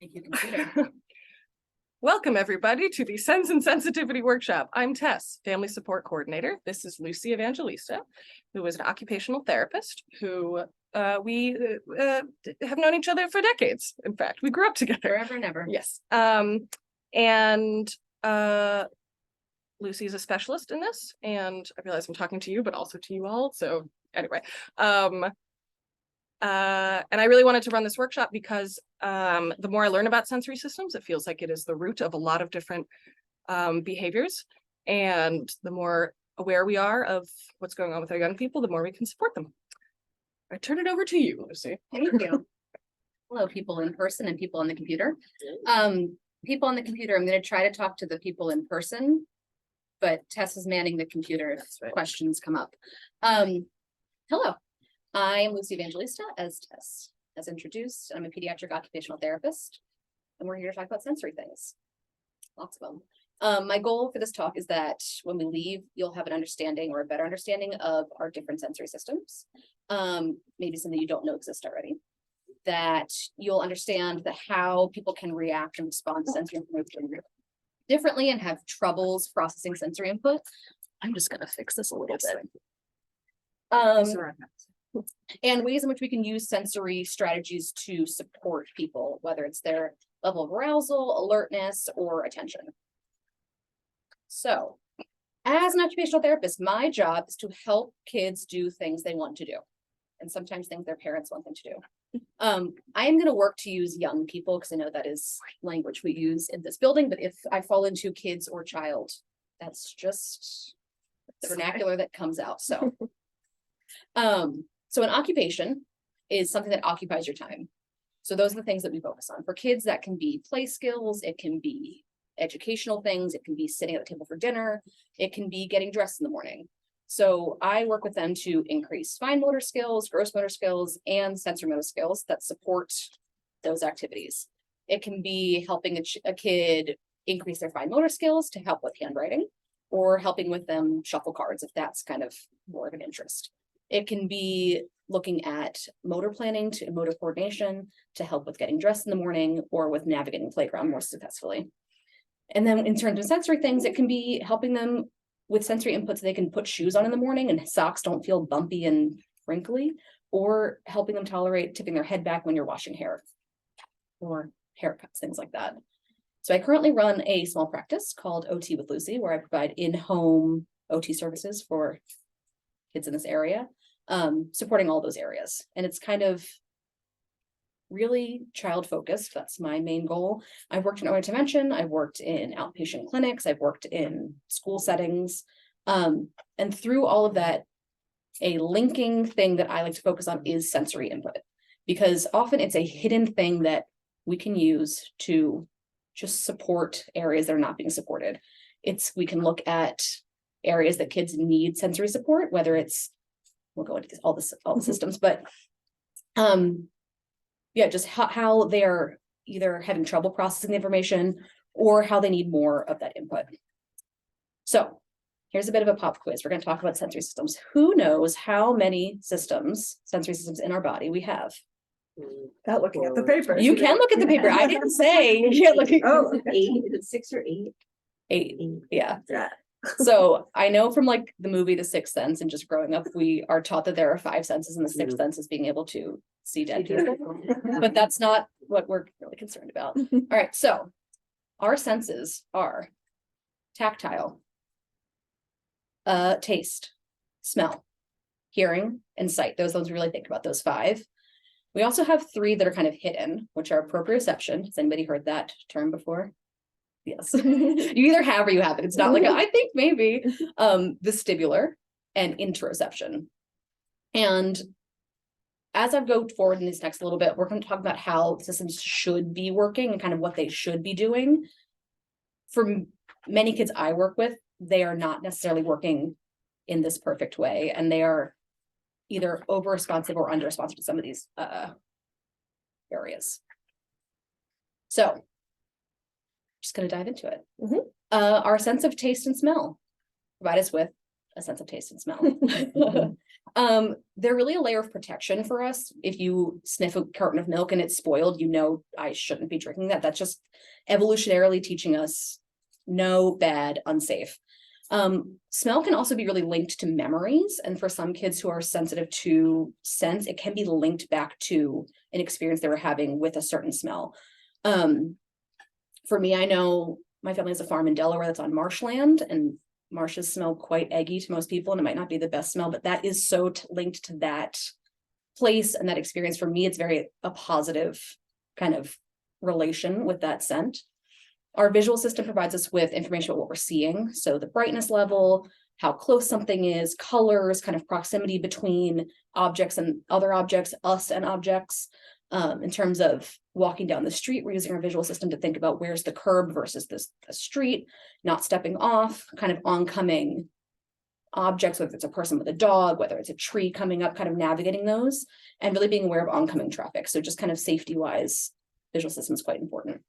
Thank you, computer. Welcome, everybody, to the Sense and Sensitivity Workshop. I'm Tess, Family Support Coordinator. This is Lucy Evangelista, who is an occupational therapist who we have known each other for decades. In fact, we grew up together. Forever and ever. Yes. Lucy is a specialist in this, and I realize I'm talking to you, but also to you all. So anyway, and I really wanted to run this workshop because the more I learn about sensory systems, it feels like it is the root of a lot of different behaviors. And the more aware we are of what's going on with our young people, the more we can support them. I turn it over to you, Lucy. Thank you. Hello, people in person and people on the computer. People on the computer, I'm going to try to talk to the people in person, but Tess is manning the computer if questions come up. Hello. I am Lucy Evangelista, as Tess has introduced. I'm a pediatric occupational therapist, and we're here to talk about sensory things. Lots of them. My goal for this talk is that when we leave, you'll have an understanding or a better understanding of our different sensory systems. Maybe something you don't know exists already. That you'll understand how people can react and respond to sensory information differently and have troubles processing sensory input. I'm just going to fix this a little bit. And ways in which we can use sensory strategies to support people, whether it's their level of arousal, alertness, or attention. So, as an occupational therapist, my job is to help kids do things they want to do, and sometimes things their parents want them to do. I am going to work to use young people because I know that is language we use in this building, but if I fall into kids or child, that's just the vernacular that comes out. So, so an occupation is something that occupies your time. So those are the things that we focus on. For kids, that can be play skills, it can be educational things, it can be sitting at the table for dinner, it can be getting dressed in the morning. So I work with them to increase fine motor skills, gross motor skills, and sensory motor skills that support those activities. It can be helping a kid increase their fine motor skills to help with handwriting, or helping with them shuffle cards if that's kind of more of an interest. It can be looking at motor planning to motor coordination to help with getting dressed in the morning or with navigating the playground more successfully. And then in terms of sensory things, it can be helping them with sensory inputs. They can put shoes on in the morning and socks don't feel bumpy and wrinkly, or helping them tolerate tipping their head back when you're washing hair or haircuts, things like that. So I currently run a small practice called OT with Lucy, where I provide in-home OT services for kids in this area, supporting all those areas. And it's kind of really child focused. That's my main goal. I've worked in early intervention, I've worked in outpatient clinics, I've worked in school settings. And through all of that, a linking thing that I like to focus on is sensory input, because often it's a hidden thing that we can use to just support areas that are not being supported. We can look at areas that kids need sensory support, whether it's, we'll go into all the systems, but yeah, just how they are either having trouble processing the information or how they need more of that input. So here's a bit of a pop quiz. We're going to talk about sensory systems. Who knows how many sensory systems in our body we have? Without looking at the paper. You can look at the paper. I didn't say you can't look at. Oh, 8. Is it 6 or 8? 8. Yeah. Yeah. So I know from like the movie The Sixth Sense and just growing up, we are taught that there are 5 senses, and the sixth sense is being able to see dead people. But that's not what we're really concerned about. All right, so our senses are tactile, taste, smell, hearing, and sight. Those ones we really think about, those 5. We also have 3 that are kind of hidden, which are proprioception. Has anybody heard that term before? Yes. You either have or you haven't. It's not like I think maybe. Vestibular and interoception. And as I go forward in this next little bit, we're going to talk about how systems should be working and kind of what they should be doing. For many kids I work with, they are not necessarily working in this perfect way, and they are either over-responsive or under-responsive to some of these areas. So just going to dive into it. Our sense of taste and smell provide us with a sense of taste and smell. They're really a layer of protection for us. If you sniff a carton of milk and it's spoiled, you know, I shouldn't be drinking that. That's just evolutionarily teaching us no, bad, unsafe. Smell can also be really linked to memories. And for some kids who are sensitive to scents, it can be linked back to an experience they were having with a certain smell. For me, I know my family has a farm in Delaware that's on marshland, and marshes smell quite eggy to most people, and it might not be the best smell, but that is so linked to that place and that experience. For me, it's very a positive kind of relation with that scent. Our visual system provides us with information about what we're seeing. So the brightness level, how close something is, colors, kind of proximity between objects and other objects, us and objects. In terms of walking down the street, we're using our visual system to think about where's the curb versus the street, not stepping off, kind of oncoming objects, whether it's a person with a dog, whether it's a tree coming up, kind of navigating those, and really being aware of oncoming traffic. So just kind of safety-wise, visual system is quite important.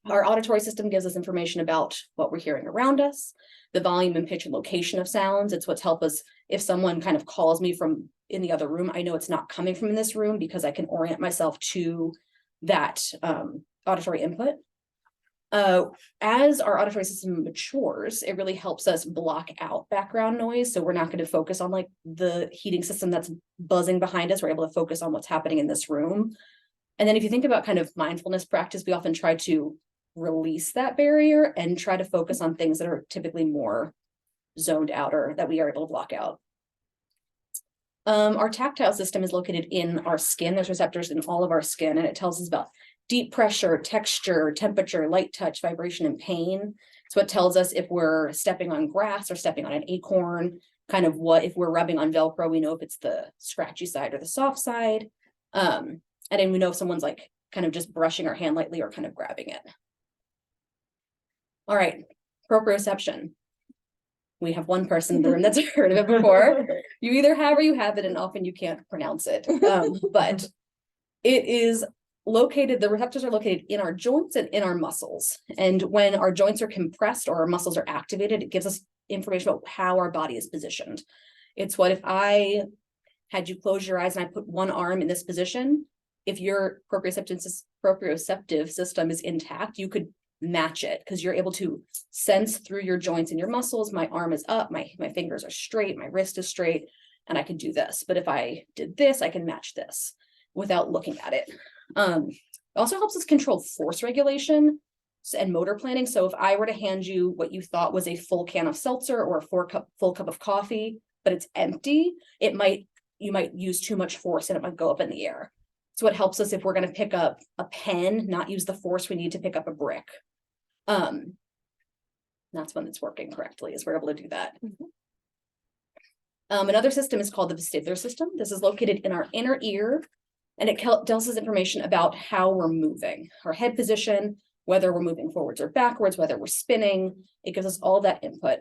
Our auditory system gives us information about what we're hearing around us, the volume and pitch and location of sounds. It's what's helped us. If someone kind of calls me from in the other room, I know it's not coming from this room because I can orient myself to that auditory input. As our auditory system matures, it really helps us block out background noise. So we're not going to focus on like the heating system that's buzzing behind us. We're able to focus on what's happening in this room. And then if you think about kind of mindfulness practice, we often try to release that barrier and try to focus on things that are typically more zoned out or that we are able to block out. Our tactile system is located in our skin. There's receptors in all of our skin, and it tells us about deep pressure, texture, temperature, light touch, vibration, and pain. It's what tells us if we're stepping on grass or stepping on an acorn, kind of what, if we're rubbing on Velcro, we know if it's the scratchy side or the soft side. And then we know if someone's like kind of just brushing our hand lightly or kind of grabbing it. All right, proprioception. We have one person in the room that's heard of it before. You either have or you have it, and often you can't pronounce it. But it is located, the receptors are located in our joints and in our muscles. And when our joints are compressed or our muscles are activated, it gives us information about how our body is positioned. It's what if I had you close your eyes and I put one arm in this position, if your proprioceptive system is intact, you could match it because you're able to sense through your joints and your muscles. My arm is up, my fingers are straight, my wrist is straight, and I can do this. But if I did this, I can match this without looking at it. It also helps us control force regulation and motor planning. So if I were to hand you what you thought was a full can of seltzer or a full cup of coffee, but it's empty, you might use too much force and it might go up in the air. So it helps us if we're going to pick up a pen, not use the force we need to pick up a brick. That's when it's working correctly, is we're able to do that. Another system is called the vestibular system. This is located in our inner ear, and it tells us information about how we're moving, our head position, whether we're moving forwards or backwards, whether we're spinning. It gives us all that input.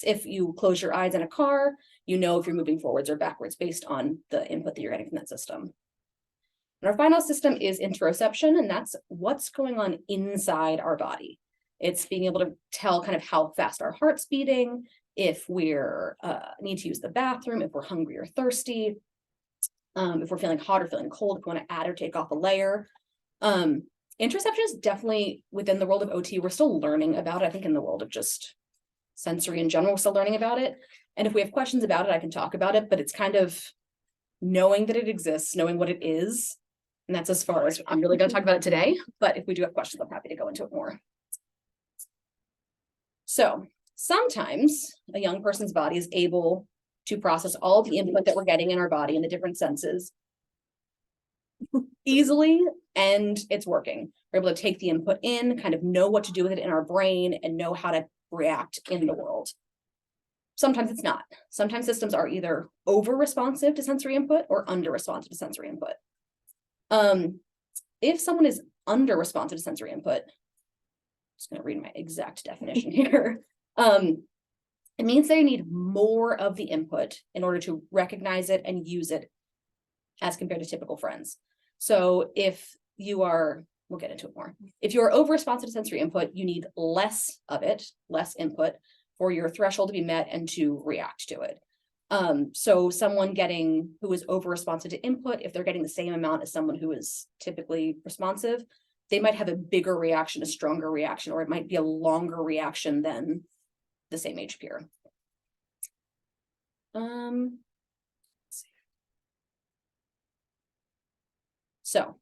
If you close your eyes in a car, you know if you're moving forwards or backwards based on the input that you're getting from that system. And our final system is interoception, and that's what's going on inside our body. It's being able to tell kind of how fast our heart's beating, if we're need to use the bathroom, if we're hungry or thirsty, if we're feeling hot or feeling cold, if we want to add or take off a layer. Interoception is definitely within the world of OT. We're still learning about it. I think in the world of just sensory in general, we're still learning about it. And if we have questions about it, I can talk about it, but it's kind of knowing that it exists, knowing what it is. And that's as far as I'm really going to talk about it today. But if we do have questions, I'm happy to go into it more. So sometimes a young person's body is able to process all the input that we're getting in our body and the different senses easily, and it's working. We're able to take the input in, kind of know what to do with it in our brain, and know how to react in the world. Sometimes it's not. Sometimes systems are either over responsive to sensory input or under responsive to sensory input. If someone is under responsive to sensory input, I'm just going to read my exact definition here. It means they need more of the input in order to recognize it and use it as compared to typical friends. So if you are, we'll get into it more. If you're over responsive to sensory input, you need less of it, less input for your threshold to be met and to react to it. So someone who is over responsive to input, if they're getting the same amount as someone who is typically responsive, they might have a bigger reaction, a stronger reaction, or it might be a longer reaction than the same age peer. Let's see. So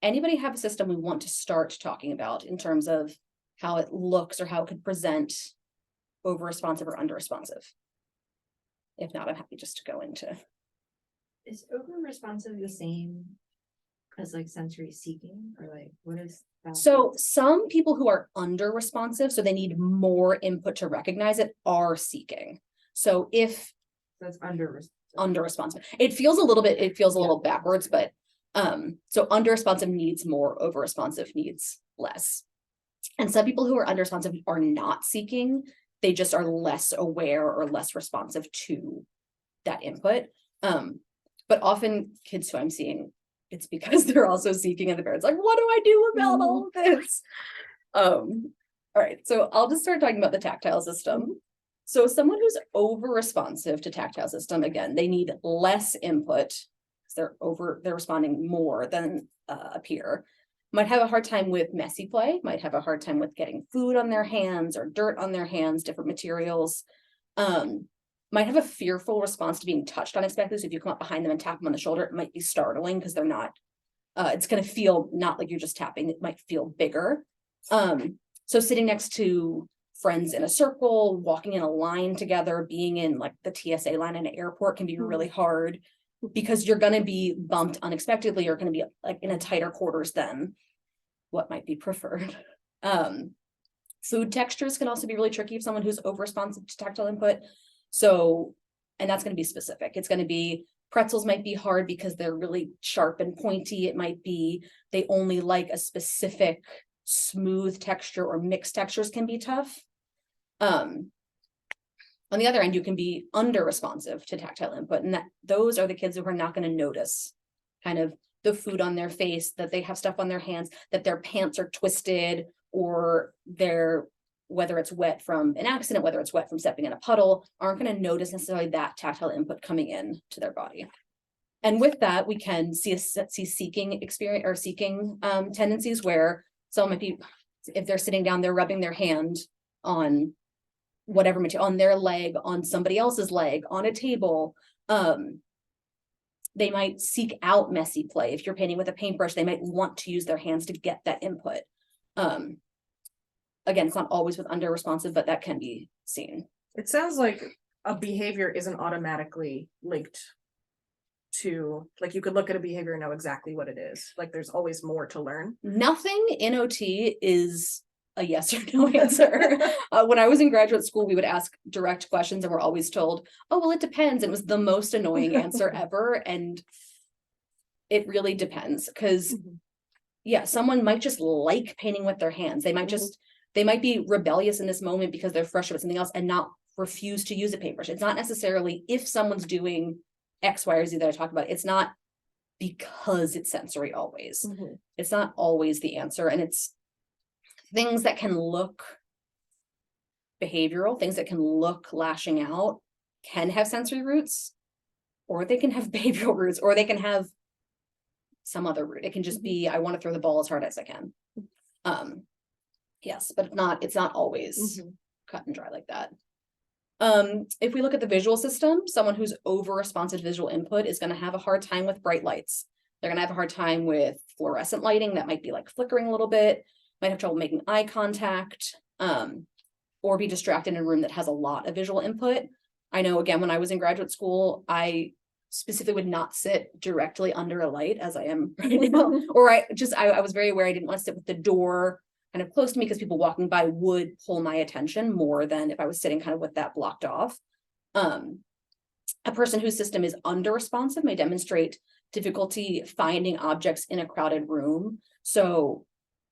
anybody have a system we want to start talking about in terms of how it looks or how it could present over responsive or under responsive? If not, I'm happy just to go into. Is over responsive the same as like sensory seeking, or like what is that? So some people who are under responsive, so they need more input to recognize it, are seeking. So if That's under responsive, it feels a little backwards, but so under responsive needs more, over responsive needs less. And some people who are under responsive are not seeking, they just are less aware or less responsive to that input. But often kids who I'm seeing, it's because they're also seeking, and the parents like, what do I do about all of this? All right, so I'll just start talking about the tactile system. So someone who's over responsive to tactile system, again, they need less input because they're responding more than a peer. Might have a hard time with messy play, might have a hard time with getting food on their hands or dirt on their hands, different materials. Might have a fearful response to being touched unexpectedly. So if you come up behind them and tap them on the shoulder, it might be startling because they're not, it's going to feel not like you're just tapping, it might feel bigger. So sitting next to friends in a circle, walking in a line together, being in like the TSA line in an airport can be really hard because you're going to be bumped unexpectedly, or going to be like in a tighter quarters than what might be preferred. Food textures can also be really tricky if someone who's over responsive to tactile input. So, and that's going to be specific. It's going to be pretzels might be hard because they're really sharp and pointy. It might be they only like a specific smooth texture, or mixed textures can be tough. On the other end, you can be under responsive to tactile input, and those are the kids who are not going to notice kind of the food on their face, that they have stuff on their hands, that their pants are twisted, or whether it's wet from an accident, whether it's wet from stepping in a puddle, aren't going to notice necessarily that tactile input coming in to their body. And with that, we can see seeking experience or seeking tendencies where someone might be, if they're sitting down, they're rubbing their hand on whatever material, on their leg, on somebody else's leg, on a table. They might seek out messy play. If you're painting with a paintbrush, they might want to use their hands to get that input. Again, it's not always with under responsive, but that can be seen. It sounds like a behavior isn't automatically linked to, like, you could look at a behavior and know exactly what it is. Like, there's always more to learn. Nothing in OT is a yes or no answer. When I was in graduate school, we would ask direct questions and we're always told, oh, well, it depends. It was the most annoying answer ever. And it really depends because yeah, someone might just like painting with their hands. They might they might be rebellious in this moment because they're frustrated with something else and not refuse to use a paintbrush. It's not necessarily if someone's doing X, Y, or Z that I talk about. It's not because it's sensory always. It's not always the answer. And it's things that can look behavioral, things that can look lashing out can have sensory roots, or they can have behavioral roots, or they can have some other root. It can just be, I want to throw the ball as hard as I can. Yes, but it's not always cut and dry like that. If we look at the visual system, someone who's over responsive to visual input is going to have a hard time with bright lights. They're going to have a hard time with fluorescent lighting that might be like flickering a little bit, might have trouble making eye contact, or be distracted in a room that has a lot of visual input. I know, again, when I was in graduate school, I specifically would not sit directly under a light as I am right now, or I was very aware I didn't want to sit with the door kind of close to me because people walking by would pull my attention more than if I was sitting kind of with that blocked off. A person whose system is under responsive may demonstrate difficulty finding objects in a crowded room. So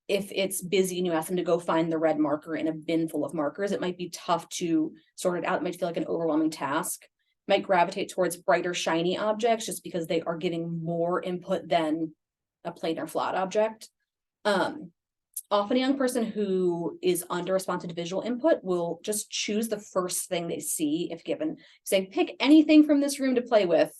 if it's busy and you ask them to go find the red marker in a bin full of markers, it might be tough to sort it out. It might feel like an overwhelming task. Might gravitate towards brighter, shiny objects just because they are giving more input than a plain or flat object. Often a young person who is under responsive to visual input will just choose the first thing they see if given, say, pick anything from this room to play with.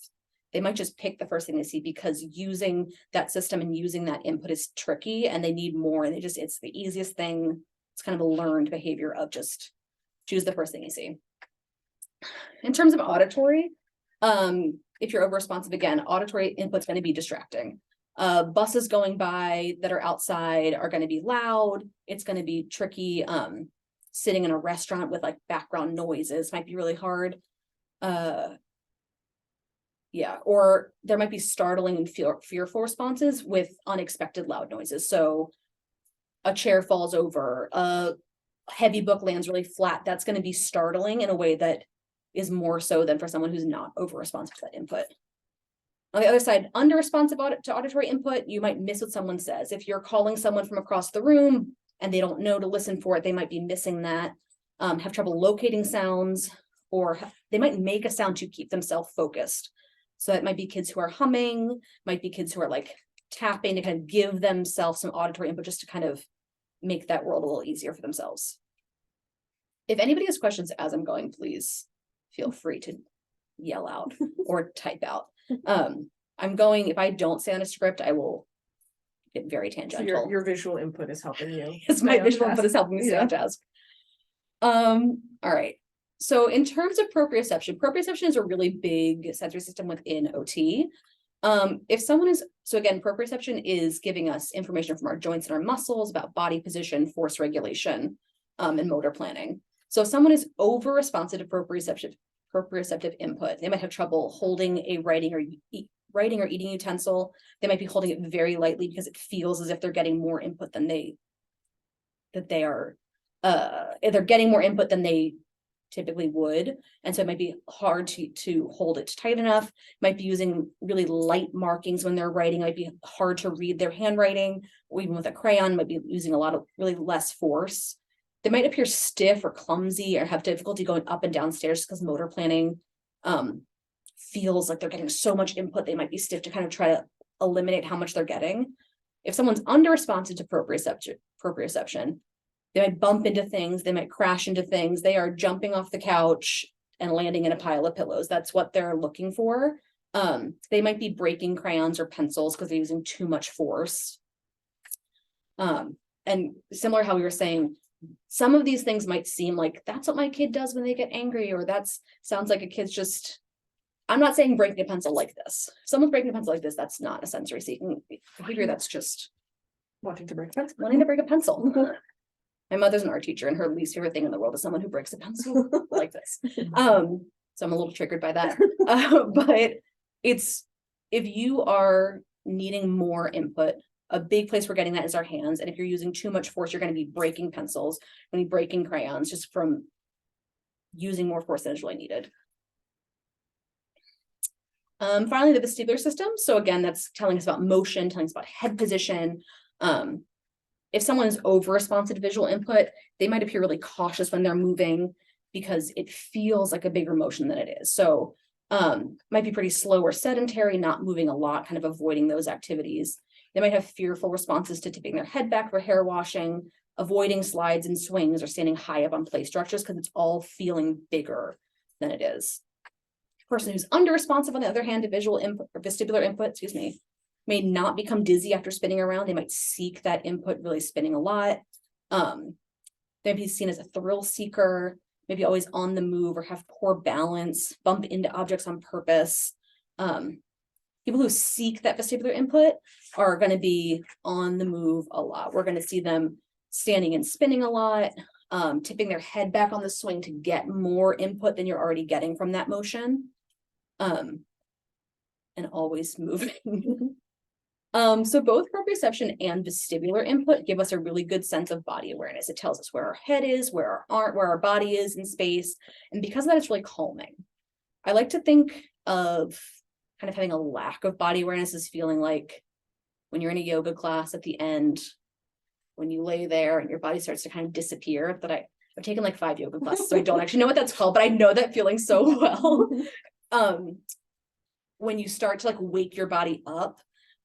They might just pick the first thing they see because using that system and using that input is tricky and they need more. And it's the easiest thing. It's kind of a learned behavior of just choose the first thing you see. In terms of auditory, if you're over responsive, again, auditory input's going to be distracting. Buses going by that are outside are going to be loud. It's going to be tricky. Sitting in a restaurant with like background noises might be really hard. Yeah, or there might be startling and fearful responses with unexpected loud noises. So a chair falls over, a heavy book lands really flat. That's going to be startling in a way that is more so than for someone who's not over responsive to that input. On the other side, under responsive to auditory input, you might miss what someone says. If you're calling someone from across the room and they don't know to listen for it, they might be missing that, have trouble locating sounds, or they might make a sound to keep themselves focused. So it might be kids who are humming, might be kids who are like tapping to kind of give themselves some auditory input just to kind of make that world a little easier for themselves. If anybody has questions as I'm going, please feel free to yell out or type out. I'm going, if I don't say on a script, I will get very So tangential. your visual input is helping you. Yes, my stay on visual task. input is helping me stay on task. All right. So in terms of proprioception is a really big sensory system within OT. If someone is, so again, proprioception is giving us information from our joints and our muscles about body position, force regulation, and motor planning. So if someone is over responsive to proprioceptive input, they might have trouble holding a writing or eating utensil. They might be holding it very lightly because it feels as if they're getting more input than they're getting more input than they typically would. And so it might be hard to hold it tight enough, might be using really light markings when they're writing, might be hard to read their handwriting, or even with a crayon, might be using a lot of really less force. They might appear stiff or clumsy or have difficulty going up and down stairs because motor planning feels like they're getting so much input, they might be stiff to kind of try to eliminate how much they're getting. If someone's under responsive to proprioception, they might bump into things, they might crash into things, they are jumping off the couch and landing in a pile of pillows. That's what they're looking for. They might be breaking crayons or pencils because they're using too much force. And similar how we were saying, some of these things might seem like that's what my kid does when they get angry, or sounds like a kid's just, I'm not saying breaking a pencil like this. If someone's breaking a pencil like this, that's not a sensory seeking behavior, that's just Wanting to break pencil. wanting to break a pencil. My mother's an art teacher and her least favorite thing in the world is someone who breaks a pencil like this. So I'm a little triggered by that. But if you are needing more input, a big place we're getting that is our hands. And if you're using too much force, you're going to be breaking pencils, you're going to be breaking crayons just from using more force than is really needed. Finally, the vestibular system. So again, that's telling us about motion, telling us about head position. If someone is over responsive to visual input, they might appear really cautious when they're moving because it feels like a bigger motion than it is. So might be pretty slow or sedentary, not moving a lot, kind of avoiding those activities. They might have fearful responses to tipping their head back for hair washing, avoiding slides and swings, or standing high up on play structures because it's all feeling bigger than it is. Person who's under responsive, on the other hand, to visual input or vestibular input, may not become dizzy after spinning around. They might seek that input, really spinning a lot. They'd be seen as a thrill seeker, maybe always on the move or have poor balance, bump into objects on purpose. People who seek that vestibular input are going to be on the move a lot. We're going to see them standing and spinning a lot, tipping their head back on the swing to get more input than you're already getting from that motion. And always moving. So both proprioception and vestibular input give us a really good sense of body awareness. It tells us where our head is, where our body is in space. And because of that, it's really calming. I like to think of kind of having a lack of body awareness as feeling like when you're in a yoga class at the end, when you lay there and your body starts to kind of disappear. That I've taken like 5 yoga classes, so I don't actually know what that's called, but I know that feeling so well. When you start to like wake your body up,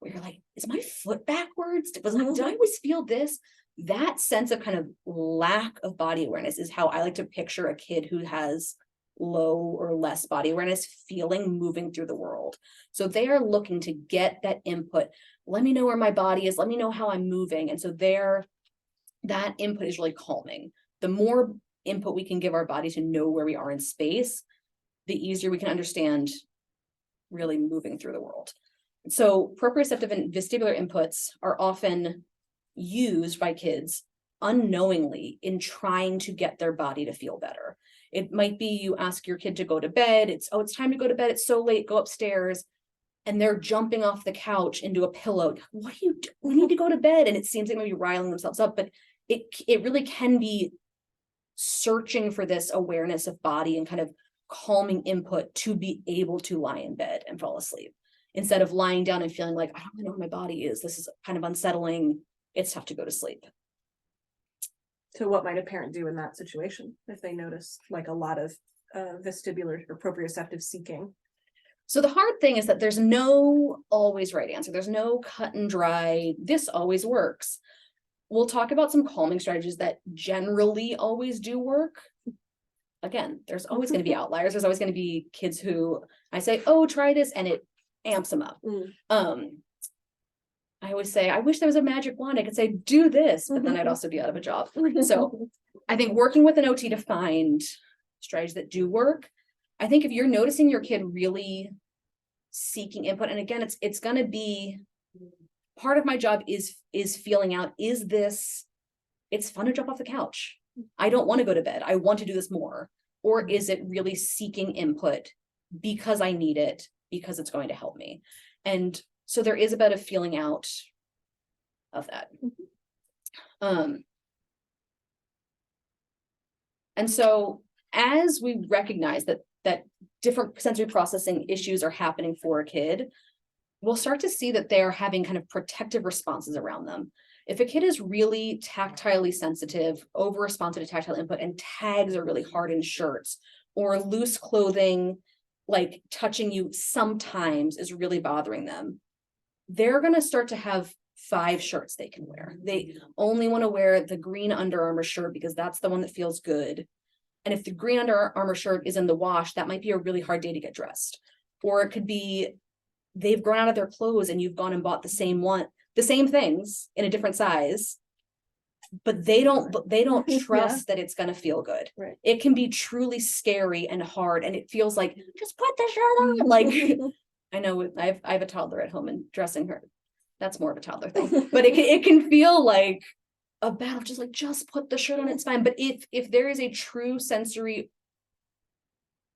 where you're like, is my foot backwards? Did I always feel this? That sense of kind of lack of body awareness is how I like to picture a kid who has low or less body awareness feeling moving through the world. So they are looking to get that input. Let me know where my body is. Let me know how I'm moving. And so that input is really calming. The more input we can give our body to know where we are in space, the easier we can understand really moving through the world. So proprioceptive and vestibular inputs are often used by kids unknowingly in trying to get their body to feel better. It might be you ask your kid to go to bed. It's time to go to bed. It's so late, go upstairs. And they're jumping off the couch into a pillow. What do you do? We need to go to bed. And it seems like maybe riling themselves up, but it really can be searching for this awareness of body and kind of calming input to be able to lie in bed and fall asleep, instead of lying down and feeling like, I don't really know where my body is. This is kind of unsettling. It's tough to go to sleep. So what might a parent do in that situation if they notice like a lot of vestibular or proprioceptive seeking? So the hard thing is that there's no always right answer. There's no cut and dry, this always works. We'll talk about some calming strategies that generally always do work. Again, there's always going to be outliers. There's always going to be kids who I say, oh, try this, and it amps them up. I always say, I wish there was a magic wand. I could say, do this, but then I'd also be out of a job. So I think working with an OT to find strategies that do work. I think if you're noticing your kid really seeking input, and again, it's going to be part of my job is feeling out, is this, it's fun to jump off the couch. I don't want to go to bed. I want to do this more. Or is it really seeking input because I need it, because it's going to help me? And so there is a bit of feeling out of that. And so as we recognize that different sensory processing issues are happening for a kid, we'll start to see that they're having kind of protective responses around them. If a kid is really tactilely sensitive, over responsive to tactile input, and tags are really hard in shirts, or loose clothing, like touching you sometimes is really bothering them, they're going to start to have 5 shirts they can wear. They only want to wear the green Under Armour shirt because that's the one that feels good. And if the green Under Armour shirt is in the wash, that might be a really hard day to get dressed. Or it could be they've grown out of their clothes and you've gone and bought the same things in a different size, but they don't trust that it's going to feel good. Right. It can be truly scary and hard, and it feels like, just put the shirt on. Like, I know I have a toddler at home, and dressing her, that's more of a toddler thing, but it can feel like a battle, just put the shirt on, it's fine. But if there is a true sensory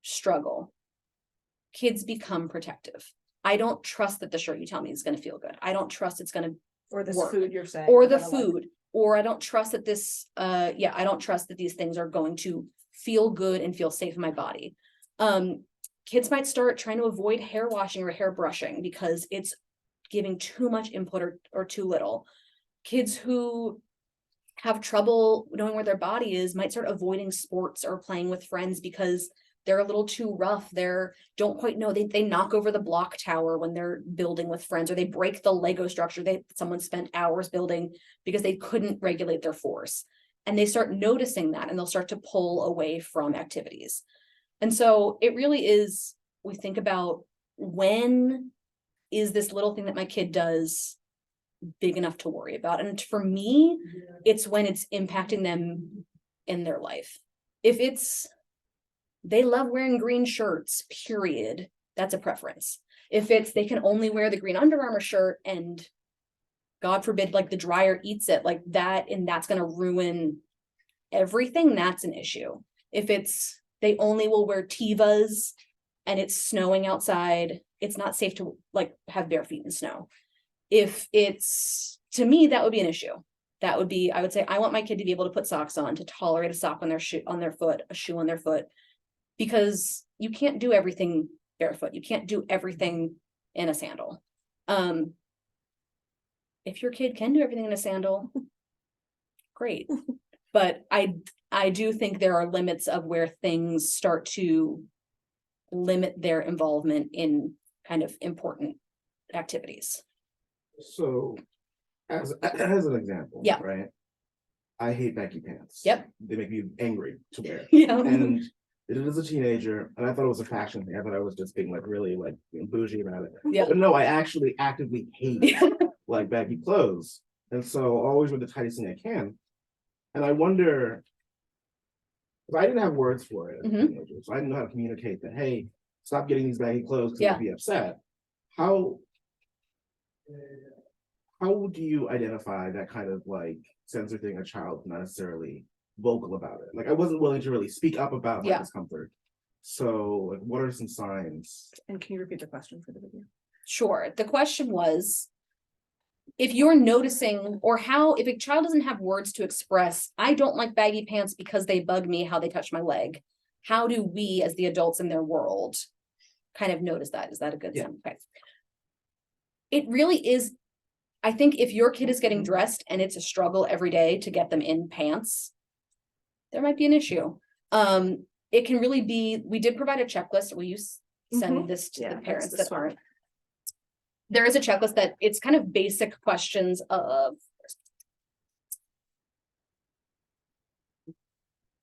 struggle, kids become protective. I don't trust that the shirt you tell me is going to feel good. I don't trust it's going to Or this work. food you're saying. Or I'm the gonna like. food, or I don't trust that this, I don't trust that these things are going to feel good and feel safe in my body. Kids might start trying to avoid hair washing or hair brushing because it's giving too much input or too little. Kids who have trouble knowing where their body is might start avoiding sports or playing with friends because they're a little too rough. Don't quite know. They knock over the block tower when they're building with friends, or they break the Lego structure someone spent hours building because they couldn't regulate their force. And they start noticing that, and they'll start to pull away from activities. And so it really is, we think about, when is this little thing that my kid does big enough to worry about? And for me, it's when it's impacting them in their life. If they love wearing green shirts, period, that's a preference. If they can only wear the green Under Armour shirt and God forbid, like the dryer eats it like that, and that's going to ruin everything, that's an issue. If they only will wear Tevas and it's snowing outside, it's not safe to like have bare feet in snow. To me, that would be an issue. That would be, I would say, I want my kid to be able to put socks on, to tolerate a sock on their shoe, a shoe on their foot, because you can't do everything barefoot. You can't do everything in a sandal. If your kid can do everything in a sandal, great. But I do think there are limits of where things start to limit their involvement in kind of important activities. So, as an example, Yeah. right? I hate baggy pants. Yep. They make me angry to wear. Yeah. And did it as a teenager, and I thought it was a fashion thing. I thought I was just being like really like bougie about it. Yeah. But no, I actually actively hate like baggy clothes. And so I always wear the tightest thing I can. And I wonder, because I didn't have words for it as a Mhm. teenager, so I didn't know how to communicate that, hey, stop getting these baggy clothes because Yeah. I'd be upset. How do you identify that kind of like sensory thing a child not necessarily vocal about it? Like I wasn't willing to really speak up about my Yeah. discomfort. So like what are some signs? And can you repeat the question for the video? Sure. The question was, if you're noticing, or how, if a child doesn't have words to express, I don't like baggy pants because they bug me how they touch my leg. How do we, as the adults in their world, kind of notice that? Is that a good Yeah. sign? Okay. It really is. I think if your kid is getting dressed and it's a struggle every day to get them in pants, there might be an issue. It can really be, we did provide a checklist. Will you send this to Yeah, the that's parents this that one. aren't? There is a checklist that it's kind of basic questions of,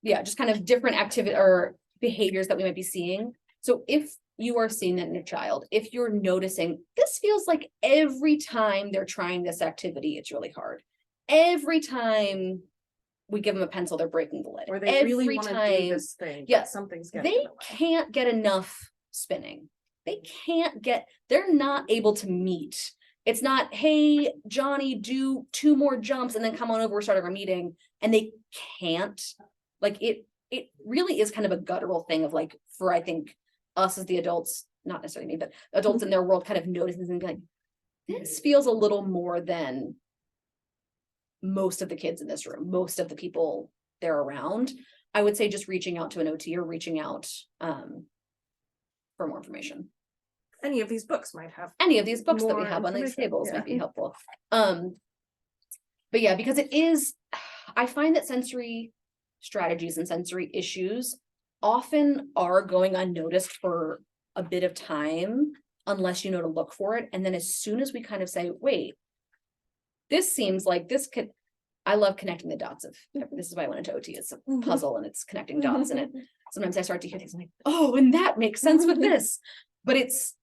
yeah, just kind of different activity or behaviors that we might be seeing. So if you are seeing that in a child, if you're noticing, this feels like every time they're trying this activity, it's really hard. Every time we give them a pencil, they're breaking the lid. Or they really Every want to do time this thing, yeah, but something's getting they in the way. can't get enough spinning. They can't get, they're not able to meet. It's not, hey, Johnny, do 2 more jumps and then come on over, we're starting our meeting. And they can't, like it really is kind of a guttural thing of like, for I think us as the adults, not necessarily me, but adults in their world kind of notices and like, this feels a little more than most of the kids in this room, most of the people they're around. I would say just reaching out to an OT or reaching out for more information. Any of these books might have. Any of these books that we More have on these information, tables yeah. might be helpful. But yeah, because it is, I find that sensory strategies and sensory issues often are going unnoticed for a bit of time, unless you know to look for it. And then as soon as we kind of say, wait, this seems like this could, I love connecting the dots of, this is why I went into OT, it's a puzzle and it's connecting dots in it. Sometimes I start to hear things like, oh, and that makes sense with this, but it's,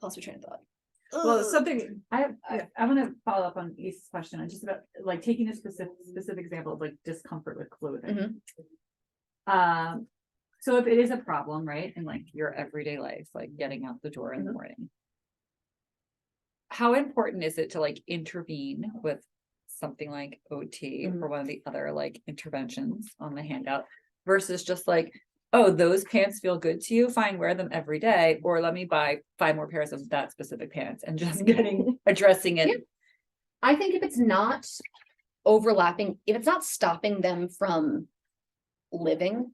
lost my train of thought. Well, Ugh. something, I want to follow up on East's question on just about like taking a specific example of like discomfort with clothing. So if it is a problem, right, in like your everyday life, like getting out the door in the morning, how important is it to like intervene with something like OT or one of the other like interventions on the handout versus just like, oh, those pants feel good to you, fine, wear them every day, or let me buy 5 more pairs of that specific pants and just addressing it. Yeah. I think if it's not overlapping, if it's not stopping them from living,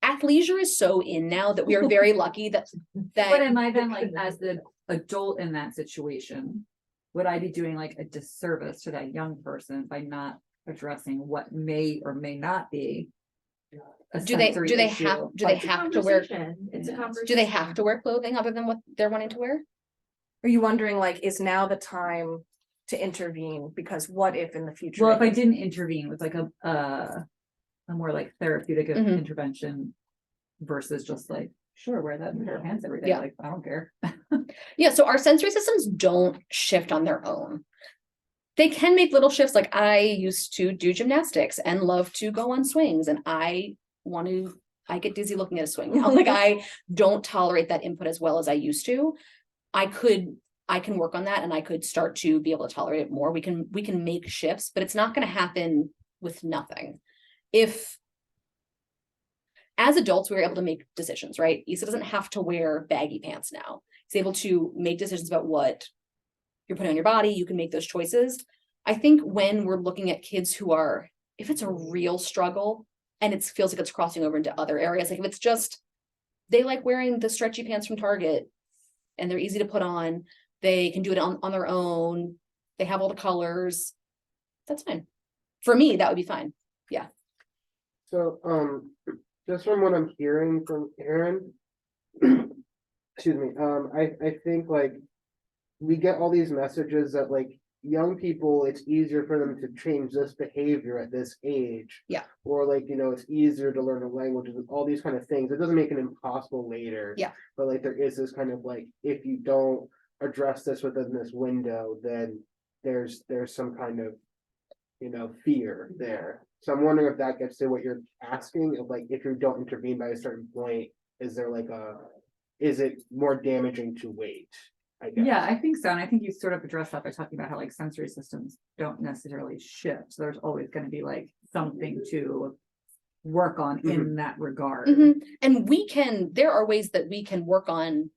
athleisure is so in now that we are very lucky that But am I then like, as the adult in that situation, would I be doing like a disservice to that young person by not addressing what may or may not be a do they sensory issue? have But- to wear, It's a Yeah. conversation. do they have to wear clothing other than what they're wanting to wear? Are you wondering like, is now the time to intervene? Because what if in the future? Well, if I didn't intervene with like a more like therapeutic Mhm. intervention versus just like, sure, wear that pair of pants every day, Yeah. like, I don't care. Yeah, so our sensory systems don't shift on their own. They can make little shifts. Like I used to do gymnastics and love to go on swings, and I get dizzy looking at a swing now. Like I don't tolerate that input as well as I used to. I can work on that and I could start to be able to tolerate it more. We can make shifts, but it's not going to happen with nothing. If as adults, we were able to make decisions, right? Issa doesn't have to wear baggy pants now. He's able to make decisions about what you're putting on your body. You can make those choices. I think when we're looking at kids who are, if it's a real struggle and it feels like it's crossing over into other areas, like if it's just, they like wearing the stretchy pants from Target and they're easy to put on, they can do it on their own, they have all the colors, that's fine. For me, that would be fine. Yeah. So, just from what I'm hearing from Aaron, excuse me, I think like we get all these messages that like young people, it's easier for them to change this behavior at this age. Yeah. Or like, you know, it's easier to learn a language and all these kind of things. It doesn't make it impossible later. Yeah. But like there is this kind of like, if you don't address this within this window, then there's some kind of, you know, fear there. So I'm wondering if that gets to what you're asking, of like, if you don't intervene by a certain point, is there like is it more damaging to wait? I guess. Yeah, I think so. And I think you sort of addressed that by talking about how like sensory systems don't necessarily shift. So there's always going to be like something to work on in that regard. Mhm. And there are ways that we can work on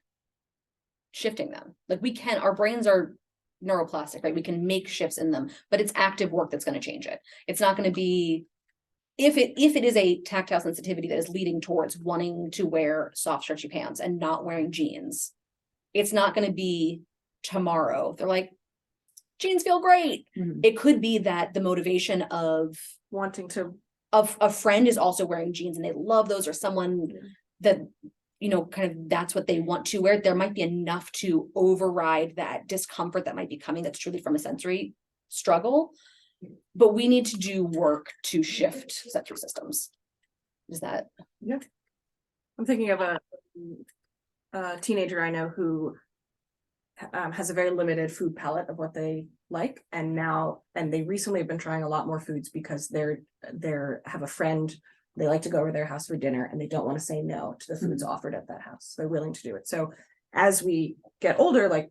shifting them. Like our brains are neuroplastic, right? We can make shifts in them, but it's active work that's going to change it. It's not going to be, if it is a tactile sensitivity that is leading towards wanting to wear soft stretchy pants and not wearing jeans, it's not going to be tomorrow. They're like, jeans feel great. Mhm. It could be that the motivation of a friend is also wearing jeans and they love those, or someone that, you know, kind of that's what they want to wear. There might be enough to override that discomfort that might be coming that's truly from a sensory struggle. But we need to do work to shift sensory systems. Is that? I'm thinking of a teenager I know who has a very limited food palette of what they like, and they recently have been trying a lot more foods because they're have a friend, they like to go over their house for dinner and they don't want to say no to the foods offered at that house. They're willing to do it. So as we get older, like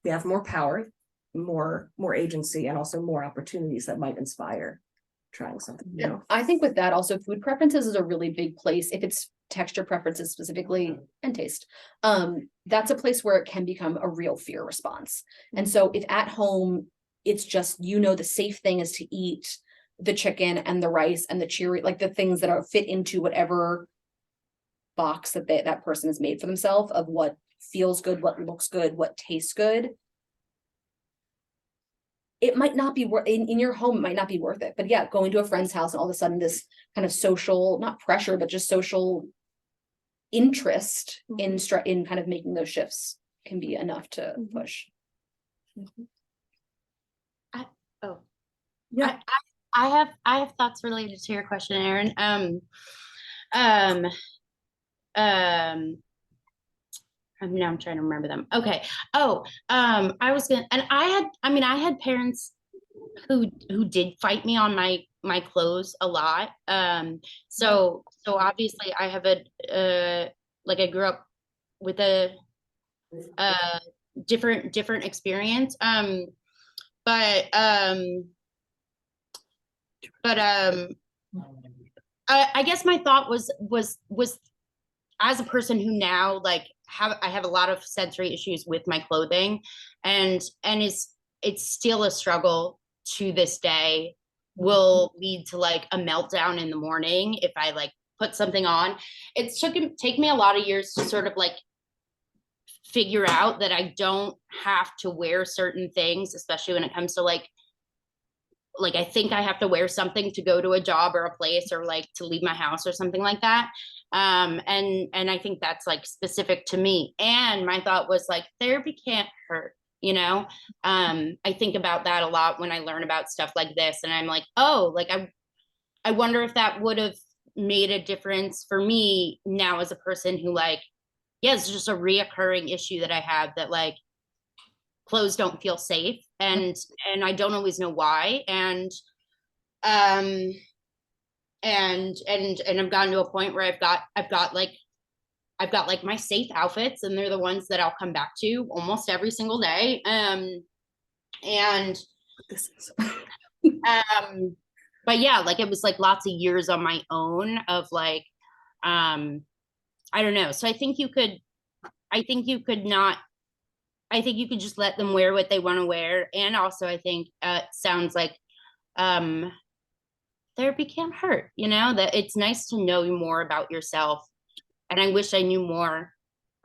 we have more power, more agency, and also more opportunities that might inspire trying something new. I think with that also, food preferences is a really big place. If it's texture preferences specifically and taste, that's a place where it can become a real fear response. And so if at home it's just, you know, the safe thing is to eat the chicken and the rice and the cheery, like the things that are fit into whatever box that that person has made for themselves of what feels good, what looks good, what tastes good. It might not be worth in your home, it might not be worth it. But yeah, going to a friend's house and all of a sudden this kind of social, not pressure, but just social interest in kind of making those shifts can be enough to push. Yeah. I have thoughts related to your question, Erin. Now I'm trying to remember them. Okay. I was gonna, and I had parents who did fight me on my clothes a lot. So obviously I have I grew up with a different experience. But I guess my thought was as a person who now I have a lot of sensory issues with my clothing, and it's still a struggle to this day, will lead to like a meltdown in the morning if I like put something on. It's take me a lot of years to sort of like figure out that I don't have to wear certain things, especially when it comes to like I think I have to wear something to go to a job or a place, or like to leave my house or something like that. And I think that's like specific to me. And my thought was like, therapy can't hurt, you know? I think about that a lot when I learn about stuff like this, and I'm like, oh, like I wonder if that would have made a difference for me now as a person who like, yeah, it's just a reoccurring issue that I have, that like clothes don't feel safe, and I don't always know why. And I've gotten to a point where I've got like my safe outfits, and they're the ones that I'll come back to almost every single day. But yeah, like it was like lots of years on my own of like, I don't know. So I think you could just let them wear what they want to wear. And also I think sounds like therapy can't hurt, you know, that it's nice to know more about yourself. And I wish I knew more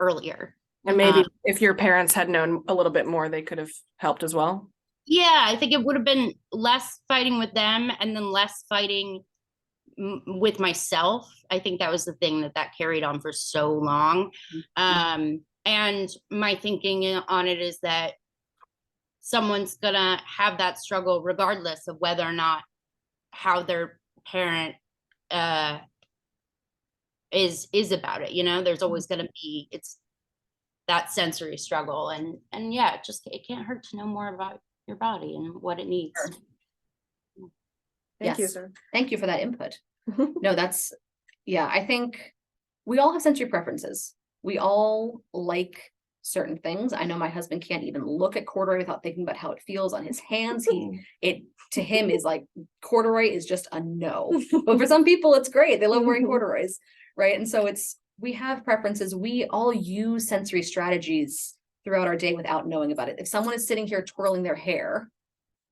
earlier. And maybe if your parents had known a little bit more, they could have helped as well. Yeah, I think it would have been less fighting with them and then less fighting with myself. I think that was the thing that carried on for so long. And my thinking on it is that someone's gonna have that struggle regardless of whether or not how their parent is about it, you know. There's always gonna be, it's that sensory struggle, and yeah, it can't hurt to know more about your body and what it needs. Thank you, Yes. sir. Thank you for that input. No, that's, yeah, I think we all have sensory preferences. We all like certain things. I know my husband can't even look at corduroy without thinking about how it feels on his hands. To him is like, corduroy is just a no. But for some people, it's great. They love wearing corduroys, right? And so we have preferences. We all use sensory strategies throughout our day without knowing about it. If someone is sitting here twirling their hair,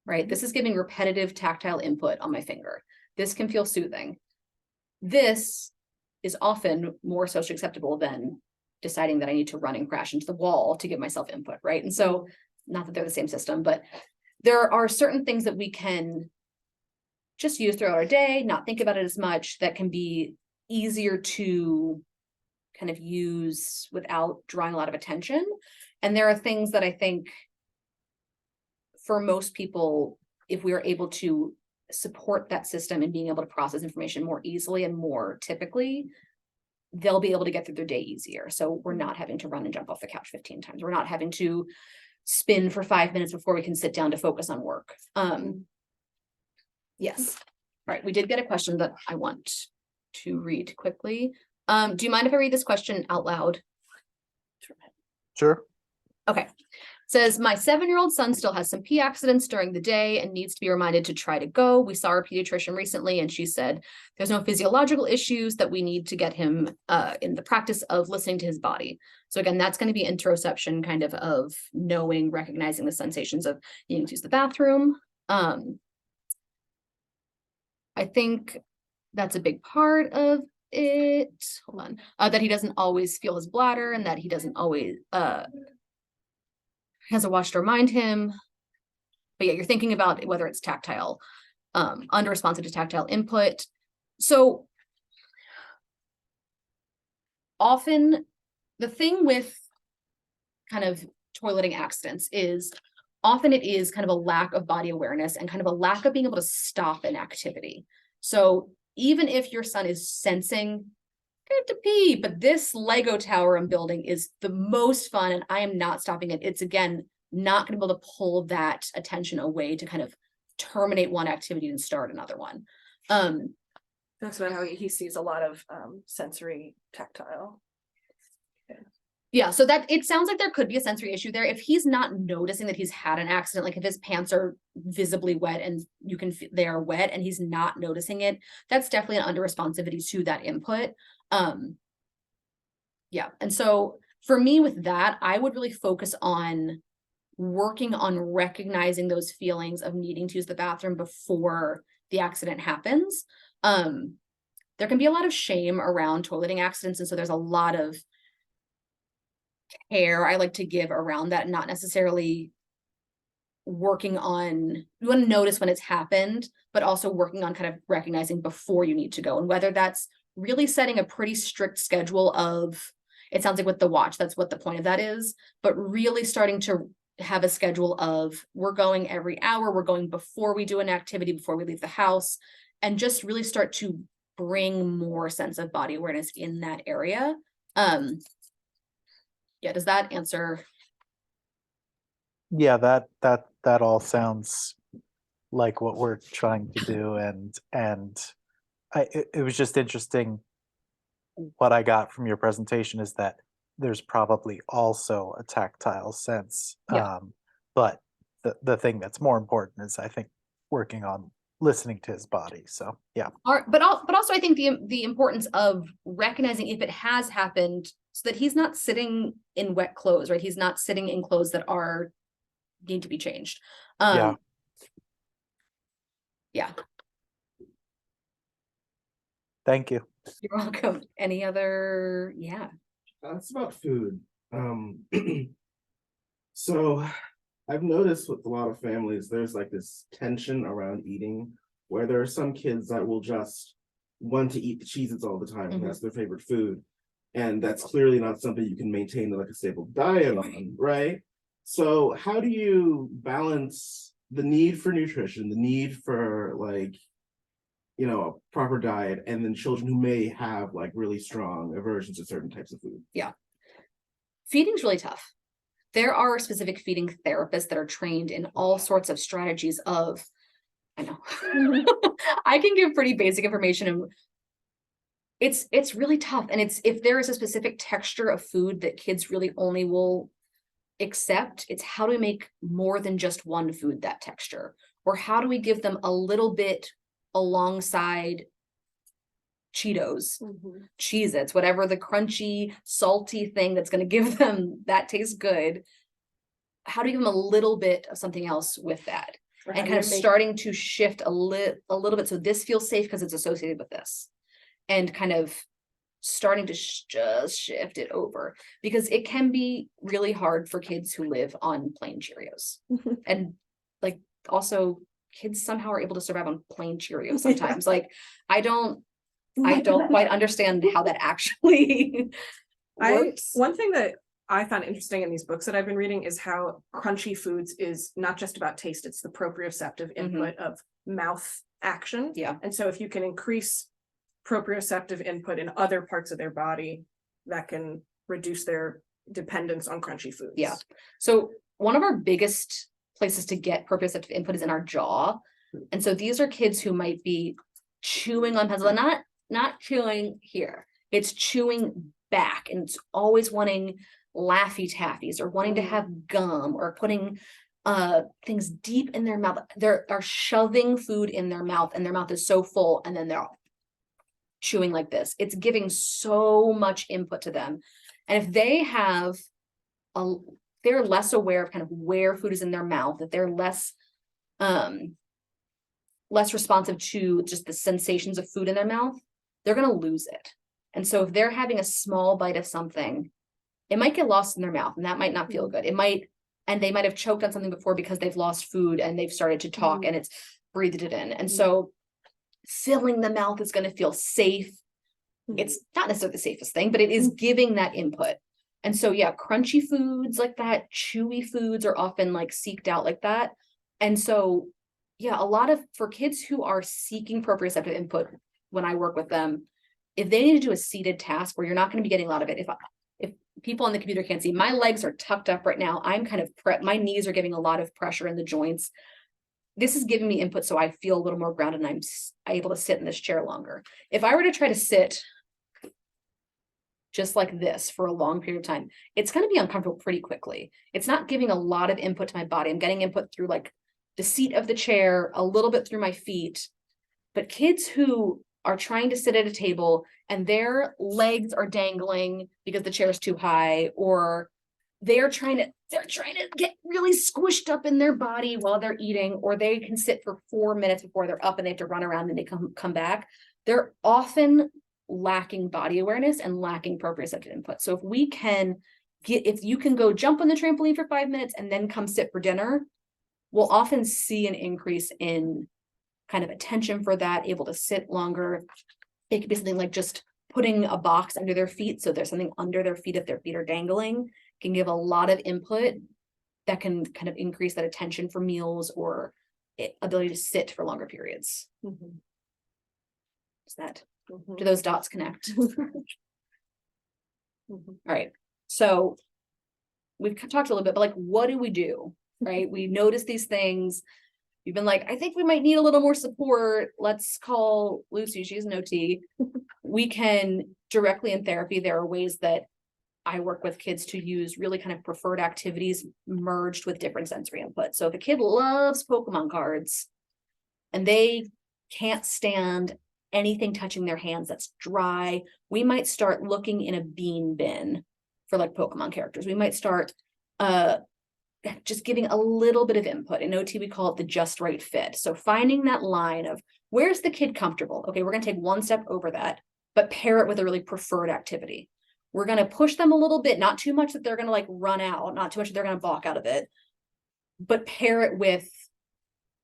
right, this is giving repetitive tactile input on my finger. This can feel soothing. This is often more socially acceptable than deciding that I need to run and crash into the wall to give myself input, right? And so, not that they're the same system, but there are certain things that we can just use throughout our day, not think about it as much, that can be easier to kind of use without drawing a lot of attention. And there are things that I think for most people, if we are able to support that system and being able to process information more easily and more typically, they'll be able to get through their day easier. So we're not having to run and jump off the couch 15 times. We're not having to spin for 5 minutes before we can sit down to focus on work. Yes. All right. We did get a question that I want to read quickly. Do you mind if I read this question out loud? Sure. Okay. Says, my 7-year-old son still has some pee accidents during the day and needs to be reminded to try to go. We saw our pediatrician recently and she said there's no physiological issues, that we need to get him in the practice of listening to his body. So again, that's going to be interoception, kind of knowing, recognizing the sensations of needing to use the bathroom. I think that's a big part of it. Hold on. That he doesn't always feel his bladder and that he doesn't always has a watch to remind him. But yeah, you're thinking about whether it's tactile, under-responsive to tactile input. So often the thing with kind of toileting accidents is often it is kind of a lack of body awareness and kind of a lack of being able to stop an activity. So even if your son is sensing, I have to pee, but this Lego tower I'm building is the most fun and I am not stopping it. It's again, not going to be able to pull that attention away to kind of terminate one activity and start another one. That's about how he sees a lot of sensory tactile. Yeah, so that it sounds like there could be a sensory issue there. If he's not noticing that he's had an accident, like if his pants are visibly wet and you can they are wet and he's not noticing it, that's definitely an under-responsivity to that input. Yeah, and so for me with that, I would really focus on working on recognizing those feelings of needing to use the bathroom before the accident happens. There can be a lot of shame around toileting accidents, and so there's a lot of care I like to give around that, not necessarily working on, you want to notice when it's happened, but also working on kind of recognizing before you need to go. And whether that's really setting a pretty strict schedule of, it sounds like with the watch, that's what the point of that is, but really starting to have a schedule of, we're going every hour, we're going before we do an activity, before we leave the house, and just really start to bring more sense of body awareness in that area. Yeah, does that answer? Yeah, that all sounds like what we're trying to do, and it was just interesting. What I got from your presentation is that there's probably also a tactile sense. Yeah. But the thing that's more important is, I think, working on listening to his body. So yeah. But also I think the importance of recognizing if it has happened, so that he's not sitting in wet clothes, right? He's not sitting in clothes that need to be changed. Yeah. Yeah. Thank you. You're welcome. Any other? Yeah. It's about food. So I've noticed with a lot of families, there's like this tension around eating, where there are some kids that will just want to eat the Cheez-Its all the time, and that's their favorite food. And that's clearly not something you can maintain like a stable diet on, right? So how do you balance the need for nutrition, the need for like, you know, a proper diet, and then children who may have like really strong aversions to certain types of food? Feeding's really tough. There are specific feeding therapists that are trained in all sorts of strategies of, I know, I can give pretty basic information, and it's really tough. And it's, if there is a specific texture of food that kids really only will accept, it's how do we make more than just one food that texture? Or how do we give them a little bit alongside Cheetos, Cheez-Its, whatever the crunchy, salty thing that's going to give them that tastes good. How do you give them a little bit of something else with that? Or how And do kind you of make- starting to shift a little bit. So this feels safe because it's associated with this. And kind of starting to just shift it over, because it can be really hard for kids who live on plain Cheerios. And like, also kids somehow are able to survive on plain Cheerios sometimes. Like, I don't quite understand how that actually works. One thing that I found interesting in these books that I've been reading is how crunchy foods is not just about taste, it's the proprioceptive input of mouth action. Yeah. And so if you can increase proprioceptive input in other parts of their body, that can reduce their dependence on crunchy foods. Yeah. So one of our biggest places to get proprioceptive input is in our jaw. And so these are kids who might be chewing on pencil, not chewing here. It's chewing back, and it's always wanting Laffy Taffies or wanting to have gum or putting things deep in their mouth. They're shoving food in their mouth, and their mouth is so full, and then they're chewing like this. It's giving so much input to them. And if they have they're less aware of kind of where food is in their mouth, that they're less responsive to just the sensations of food in their mouth, they're going to lose it. And so if they're having a small bite of something, it might get lost in their mouth, and that might not feel good. It might, and they might have choked on something before because they've lost food and they've started to talk and it's breathed it in. And so filling the mouth is going to feel safe. It's not necessarily the safest thing, but it is giving that input. And so, yeah, crunchy foods like that, chewy foods are often like seeked out like that. And so, yeah, for kids who are seeking proprioceptive input, when I work with them, if they need to do a seated task where you're not going to be getting a lot of it, if people on the computer can't see, my legs are tucked up right now. I'm kind of my knees are giving a lot of pressure in the joints. This is giving me input so I feel a little more grounded and I'm able to sit in this chair longer. If I were to try to sit just like this for a long period of time, it's going to be uncomfortable pretty quickly. It's not giving a lot of input to my body. I'm getting input through like the seat of the chair, a little bit through my feet. But kids who are trying to sit at a table and their legs are dangling because the chair is too high, or they're trying to get really squished up in their body while they're eating, or they can sit for 4 minutes before they're up and they have to run around and they come back. They're often lacking body awareness and lacking proprioceptive input. So if you can go jump on the trampoline for 5 minutes and then come sit for dinner, we'll often see an increase in kind of attention for that, able to sit longer. It could be something like just putting a box under their feet. So there's something under their feet if their feet are dangling, can give a lot of input that can kind of increase that attention for meals or ability to sit for longer periods. Is that, do those dots connect? All right. So we've talked a little bit, but like, what do we do? Right? We notice these things. You've been like, I think we might need a little more support. Let's call Lucy. She's an OT. We can directly in therapy. There are ways that I work with kids to use really kind of preferred activities merged with different sensory input. So if a kid loves Pokemon cards and they can't stand anything touching their hands that's dry, we might start looking in a bean bin for like Pokemon characters. We might start just giving a little bit of input. In OT, we call it the just right fit. So finding that line of where's the kid comfortable? Okay, we're going to take one step over that, but pair it with a really preferred activity. We're going to push them a little bit, not too much that they're going to like run out, not too much that they're going to balk out of it, but pair it with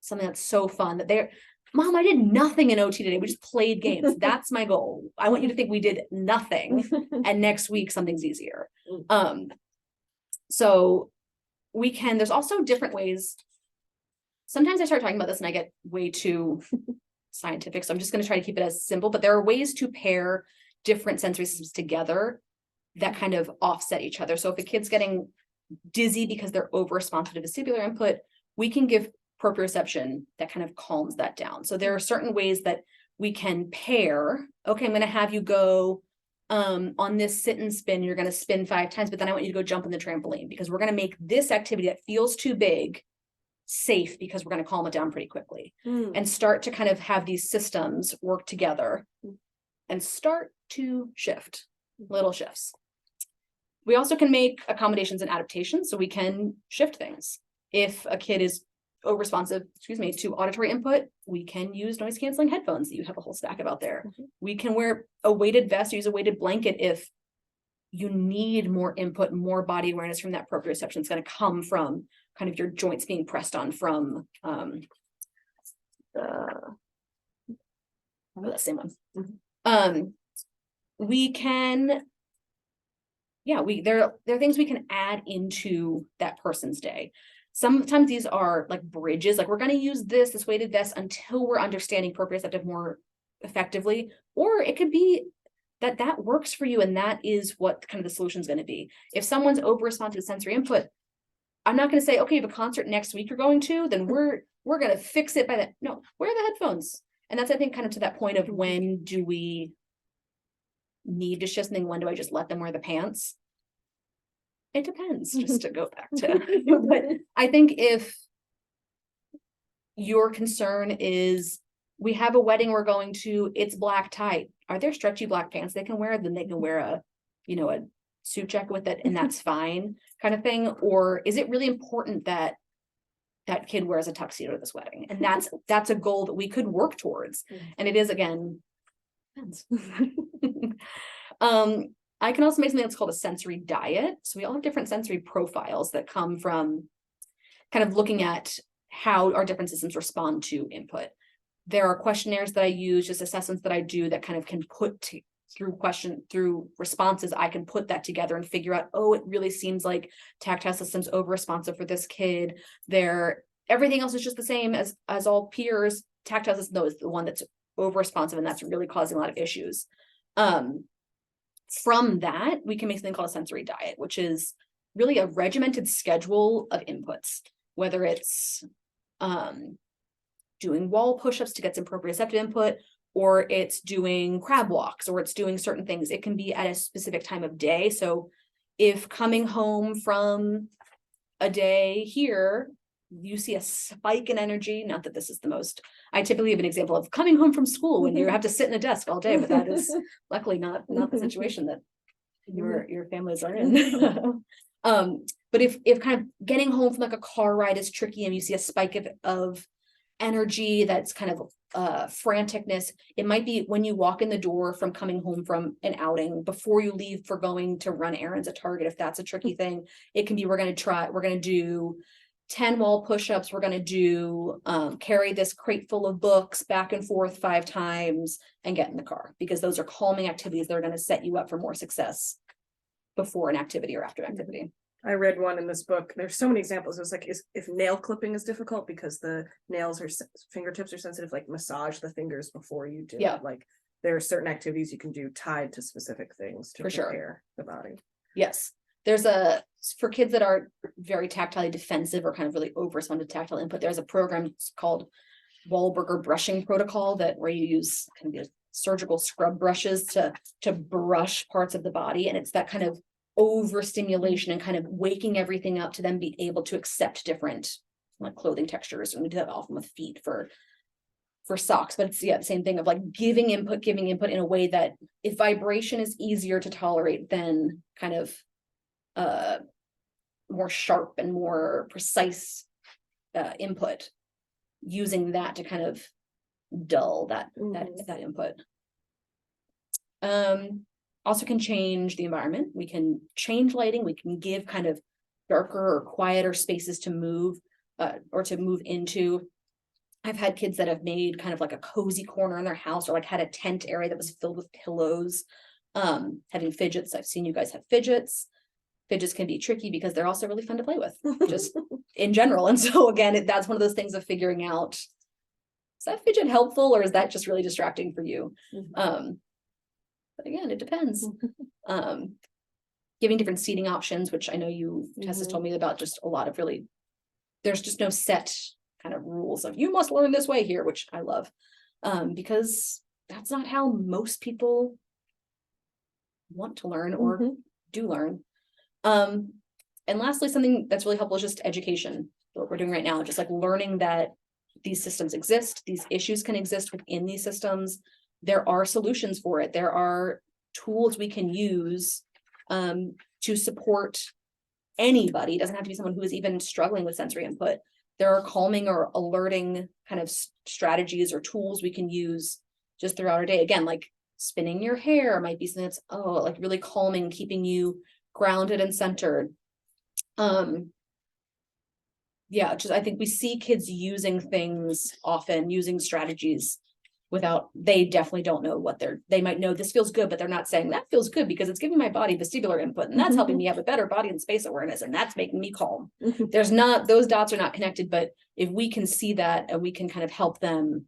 something that's so fun that they're, Mom, I did nothing in OT today. We just played games. That's my goal. I want you to think we did nothing and next week something's easier. So there's also different ways. Sometimes I start talking about this and I get way too scientific, so I'm just going to try to keep it as simple, but there are ways to pair different sensory systems together that kind of offset each other. So if a kid's getting dizzy because they're over responsive to vestibular input, we can give proprioception that kind of calms that down. So there are certain ways that we can pair. Okay, I'm going to have you go on this sit and spin. You're going to spin 5 times, but then I want you to go jump in the trampoline, because we're going to make this activity that feels too big safe, because we're going to calm it down pretty quickly, and start to kind of have these systems work together and start to shift little shifts. We also can make accommodations and adaptations, so we can shift things. If a kid is responsive, to auditory input, we can use noise canceling headphones that you have a whole stack of out there. We can wear a weighted vest, use a weighted blanket if you need more input, more body awareness from that proprioception. It's going to come from kind of your joints being pressed on from that same one. We can, there are things we can add into that person's day. Sometimes these are like bridges, like we're going to use this weighted vest until we're understanding proprioceptive more effectively, or it could be that works for you, and that is what kind of the solution is going to be. If someone's over responsive to sensory input, I'm not going to say, okay, you have a concert next week you're going to, then we're going to fix it by that. No, wear the headphones. And that's, I think, kind of to that point of, when do we need to shift something? When do I just let them wear the pants? It depends, just to go back to, but I think if your concern is, we have a wedding we're going to, it's black tie, are there stretchy black pants they can wear? Then they can wear a suit jacket with it, and that's fine, kind of thing. Or is it really important that that kid wears a tuxedo to this wedding? And that's a goal that we could work towards. And it is, again, depends. I can also make something that's called a sensory diet. So we all have different sensory profiles that come from kind of looking at how our different systems respond to input. There are questionnaires that I use, just assessments that I do, that kind of can put through responses. I can put that together and figure out, oh, it really seems like tactile systems over responsive for this kid. Everything else is just the same as all peers. Tactile system, though, is the one that's over responsive, and that's really causing a lot of issues. From that, we can make something called a sensory diet, which is really a regimented schedule of inputs, whether it's doing wall push-ups to get some proprioceptive input, or it's doing crab walks, or it's doing certain things. It can be at a specific time of day. So if coming home from a day here, you see a spike in energy, not that this is the most, I typically have an example of coming home from school when you have to sit in a desk all day, but that is luckily not the situation that your families are in. But if kind of getting home from like a car ride is tricky, and you see a spike of energy that's kind of franticness, it might be when you walk in the door from coming home from an outing, before you leave for going to run errands at Target. If that's a tricky thing, it can be, we're going to do 10 wall push-ups, we're going to do carry this crate full of books back and forth 5 times and get in the car, because those are calming activities that are going to set you up for more success before an activity or after activity. I read one in this book. There's so many examples. It was like, if nail clipping is difficult because the nails or fingertips are sensitive, like massage the fingers before you do it. Like, there are certain activities you can do tied to specific things to prepare the body. Yes. There's for kids that are very tactilely defensive or kind of really over-responsive to tactile input, there's a program called Wahlberger brushing protocol, where you use kind of surgical scrub brushes to brush parts of the body. And it's that kind of overstimulation and kind of waking everything up to then be able to accept different like clothing textures. And we do that often with feet for socks, but it's the same thing of like giving input in a way that, if vibration is easier to tolerate than kind of more sharp and more precise input, using that to kind of dull that input. Also can change the environment. We can change lighting. We can give kind of darker or quieter spaces to move or to move into. I've had kids that have made kind of like a cozy corner in their house, or like had a tent area that was filled with pillows, having fidgets. I've seen you guys have fidgets. fidgets can be tricky because they're also really fun to play with, just in general. And so again, that's one of those things of figuring out, is that fidget helpful or is that just really distracting for you? But again, it depends. Giving different seating options, which I know you, Tess, has told me about, just a lot of really, there's just no set kind of rules of you must learn this way here, which I love. Because that's not how most people want to learn or do learn. And lastly, something that's really helpful is just education. What we're doing right now, just like learning that these systems exist, these issues can exist within these systems. There are solutions for it. There are tools we can use to support anybody. It doesn't have to be someone who is even struggling with sensory input. There are calming or alerting kind of strategies or tools we can use just throughout our day. Again, like spinning your hair might be something that's, like really calming, keeping you grounded and centered. Yeah, just I think we see kids using things often, using strategies without, they definitely don't know what they might know this feels good, but they're not saying that feels good because it's giving my body vestibular input and that's helping me have a better body and space awareness and that's making me calm. There's not, those dots are not connected, but if we can see that and we can kind of help them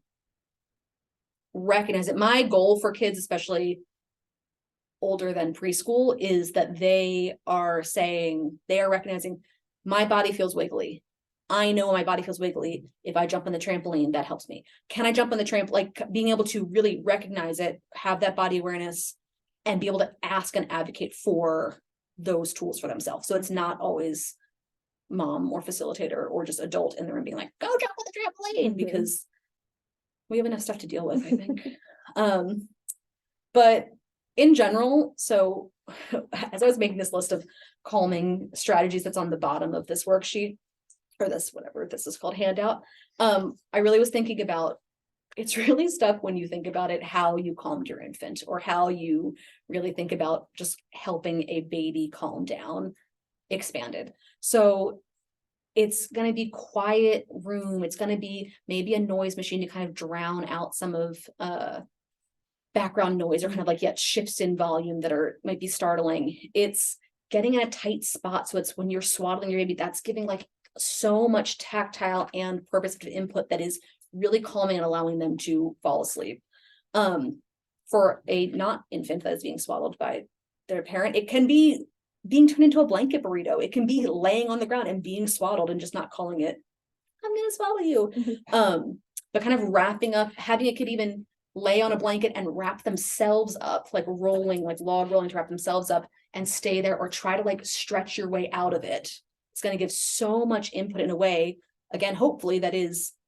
recognize it. My goal for kids, especially older than preschool, is that they are recognizing my body feels wiggly. I know my body feels wiggly. If I jump on the trampoline, that helps me. Can I jump on the trampoline? Like being able to really recognize it, have that body awareness, and be able to ask and advocate for those tools for themselves. So it's not always mom or facilitator or just adult in the room being like, go jump on the trampoline, because we have enough stuff to deal with, I think. But in general, so as I was making this list of calming strategies that's on the bottom of this worksheet, or this, whatever this is called, handout, I really was thinking about, it's really stuff when you think about it, how you calmed your infant or how you really think about just helping a baby calm down, expanded. So it's going to be quiet room. It's going to be maybe a noise machine to kind of drown out some of background noise, or kind of like, shifts in volume that might be startling. It's getting in a tight spot. So it's when you're swaddling your baby, that's giving like so much tactile and purposive input that is really calming and allowing them to fall asleep. For a not infant that is being swaddled by their parent, it can be being turned into a blanket burrito. It can be laying on the ground and being swaddled and just not calling it, I'm gonna swaddle you. But kind of wrapping up, having a kid even lay on a blanket and wrap themselves up, like rolling, like log rolling to wrap themselves up and stay there, or try to like stretch your way out of it. It's going to give so much input in a way, again, hopefully that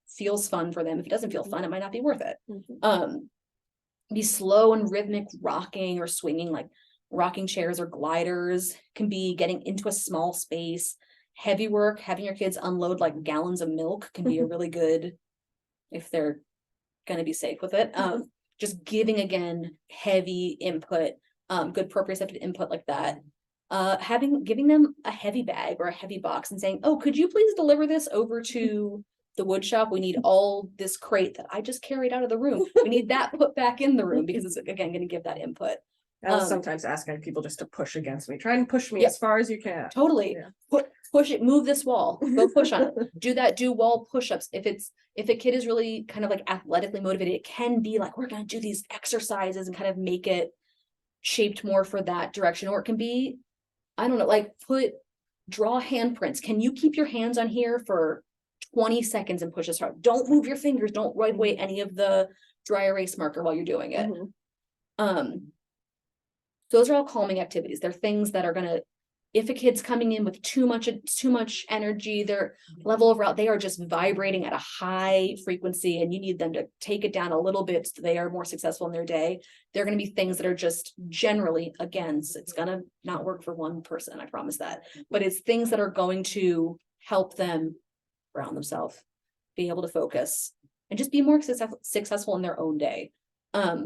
feels fun for them. If it doesn't feel fun, it might not be worth it. Be slow and rhythmic rocking or swinging, like rocking chairs or gliders, can be getting into a small space. Heavy work, having your kids unload like gallons of milk can be a really good, if they're going to be safe with it. Just giving, again, heavy input, good proprioceptive input like that. Giving them a heavy bag or a heavy box and saying, oh, could you please deliver this over to the wood shop? We need all this crate that I just carried out of the room. We need that put back in the room, because it's, again, going to give that input. I was sometimes asking people just to push against me. Try and push me as far as you can. Totally. Push it, move this wall, go push on it. Do that, do wall push-ups. If a kid is really kind of like athletically motivated, it can be like, we're going to do these exercises and kind of make it shaped more for that direction. Or it can be, I don't know, like draw handprints. Can you keep your hands on here for 20 seconds and push this hard? Don't move your fingers. Don't wipe away any of the dry erase marker while you're doing it. Those are all calming activities. They're things that are going to, if a kid's coming in with too much energy, their level of route, they are just vibrating at a high frequency, and you need them to take it down a little bit so they are more successful in their day. They're going to be things that are just generally, again, it's going to not work for one person, I promise that, but it's things that are going to help them ground themselves, be able to focus, and just be more successful in their own day. I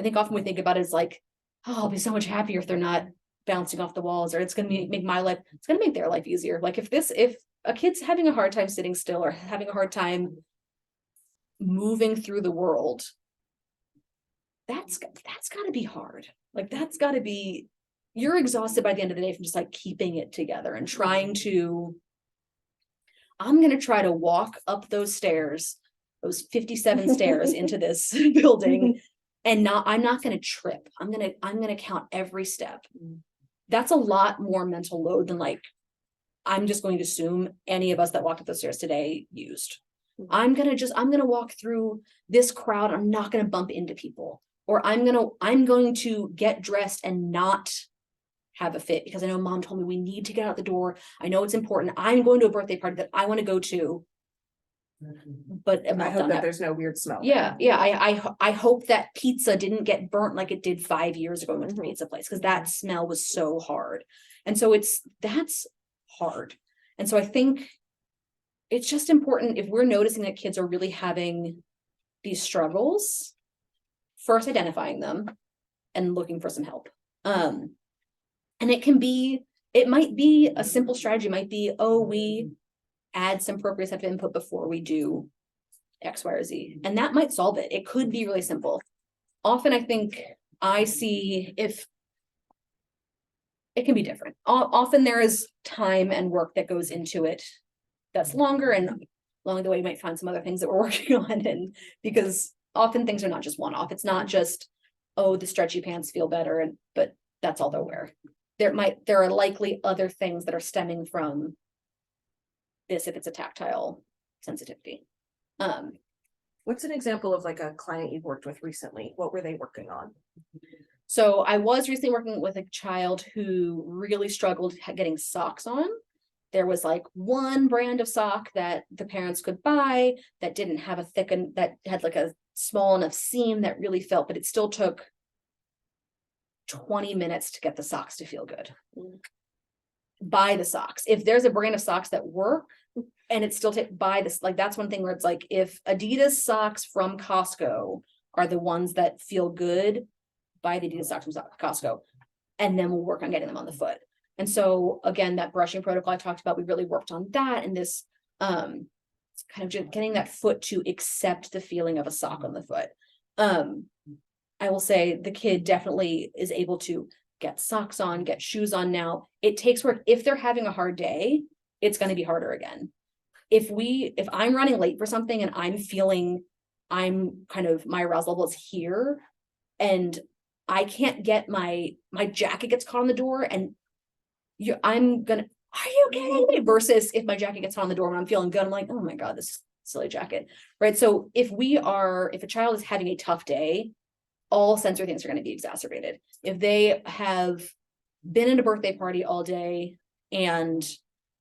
think often we think about it as like, oh, I'll be so much happier if they're not bouncing off the walls, or it's going to make my life, it's going to make their life easier. Like if a kid's having a hard time sitting still or having a hard time moving through the world, that's got to be hard. Like that's got to be, you're exhausted by the end of the day from just like keeping it together and trying to, I'm gonna try to walk up those stairs, those 57 stairs into this building, and I'm not gonna trip. I'm gonna count every step. That's a lot more mental load than like, I'm just going to assume any of us that walked up those stairs today used. I'm gonna walk through this crowd. I'm not gonna bump into people, or I'm going to get dressed and not have a fit because I know mom told me we need to get out the door. I know it's important. I'm going to a birthday party that I want to go to, but a I hope meltdown that there's no weird smell. yeah, yeah. I hope that pizza didn't get burnt like it did 5 years ago when we went to the pizza place, because that smell was so hard. And so that's hard. And so I think it's just important, if we're noticing that kids are really having these struggles, first identifying them and looking for some help. And it might be a simple strategy, might be, oh, we add some proprioceptive input before we do X, Y, or Z. And that might solve it. It could be really simple. Often I think I see if it can be different. Often there is time and work that goes into it that's longer, and along the way you might find some other things that we're working on, and because often things are not just one-off. It's not just, oh, the stretchy pants feel better, but that's all they'll wear. There are likely other things that are stemming from this if it's a tactile sensitivity. What's an example of like a client you've worked with recently? What were they working on? So I was recently working with a child who really struggled getting socks on. There was like one brand of sock that the parents could buy that didn't have that had like a small enough seam that really felt, but it still took 20 minutes to get the socks to feel good. Buy the socks. If there's a brand of socks that work and it's still buy this, like that's one thing where it's like, if Adidas socks from Costco are the ones that feel good, buy the Adidas socks from Costco, and then we'll work on getting them on the foot. And so again, that brushing protocol I talked about, we really worked on that, and this kind of just getting that foot to accept the feeling of a sock on the foot. I will say the kid definitely is able to get socks on, get shoes on now. It takes work. If they're having a hard day, it's going to be harder again. If I'm running late for something and I'm feeling my arousal level is here, and I can't get my jacket gets caught on the door, and I'm gonna, are you kidding me? Versus if my jacket gets caught on the door when I'm feeling good, I'm like, oh my God, this silly jacket, right? So if a child is having a tough day, all sensory things are going to be exacerbated. If they have been at a birthday party all day and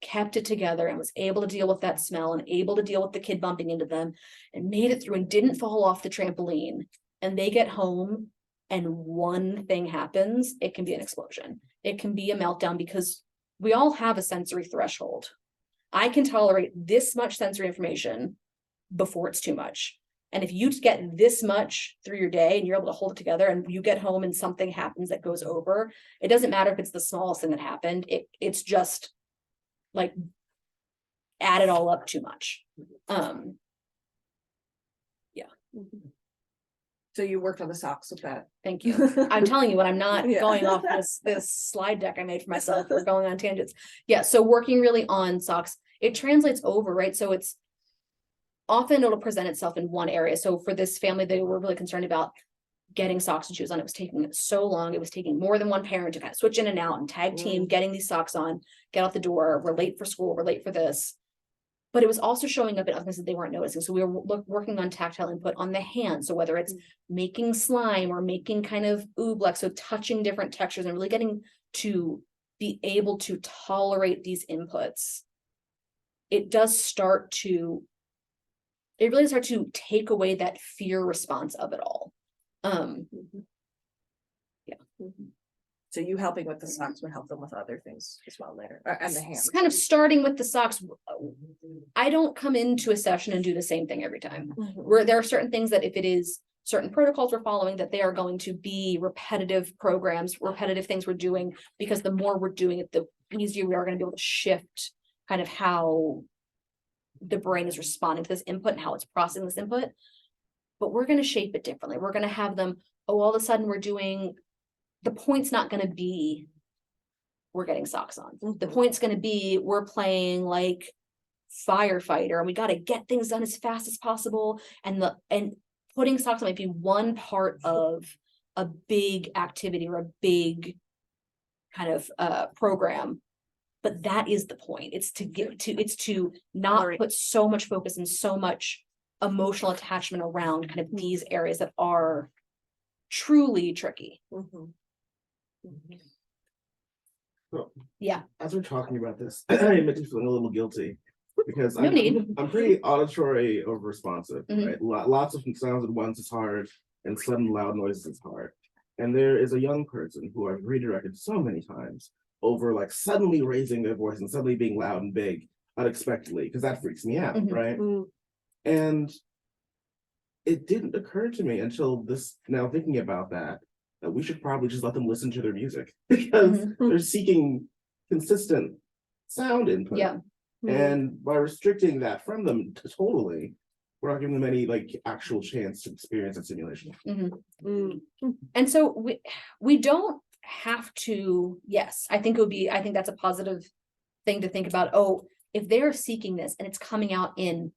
kept it together and was able to deal with that smell and able to deal with the kid bumping into them and made it through and didn't fall off the trampoline, and they get home and one thing happens, it can be an explosion. It can be a meltdown, because we all have a sensory threshold. I can tolerate this much sensory information before it's too much. And if you get this much through your day and you're able to hold it together, and you get home and something happens that goes over, it doesn't matter if it's the smallest thing that happened. It's just like add it all up too much. Yeah. So you worked on the socks with that. Thank you. I'm telling you when I'm not Yeah. going off this slide deck I made for myself or going on tangents. Yeah. So working really on socks, it translates over, right? So it's often it'll present itself in one area. So for this family, they were really concerned about getting socks and shoes on. It was taking so long. It was taking more than one parent to kind of switch in and out and tag team, getting these socks on, get out the door. We're late for school. We're late for this. But it was also showing up in other things that they weren't noticing. So we were working on tactile input on the hand. So whether it's making slime or making kind of oobleck, so touching different textures and really getting to be able to tolerate these inputs, it does start to, it really starts to take away that fear response of it all. Yeah. So you helping with the socks would help them with other things as well later, and the hands. It's kind of starting with the socks. I don't come into a session and do the same thing every time. Where there are certain things that if it is certain protocols we're following, that they are going to be repetitive programs, repetitive things we're doing, because the more we're doing it, the easier we are going to be able to shift kind of how the brain is responding to this input and how it's processing this input. But we're going to shape it differently. We're going to have them, all of a sudden we're doing, the point's not going to be we're getting socks on. The Mhm. point's gonna be, we're playing like firefighter and we gotta get things done as fast as possible. And putting socks on might be one part of a big activity or a big kind of program. But that is the point. It's to not Right. put so much focus and so much emotional attachment around kind of these areas that are truly tricky. Mhm. As we're talking about this, I admit to feeling a little guilty because No need. I'm pretty auditory over responsive, Mhm. right? Lots of sounds at once is hard, and sudden loud noises is hard. And there is a young person who I've redirected so many times over like suddenly raising their voice and suddenly being loud and big unexpectedly, because that freaks me out, Mhm. right? Mm. And it didn't occur to me until this, now thinking about that we should probably just let them listen to their music because they're seeking consistent sound input. Yeah. And by restricting that from them totally, we're not giving them any like actual chance to experience that stimulation. Mm. And so we don't have to, yes, I think that's a positive thing to think about. Oh, if they're seeking this and it's coming out in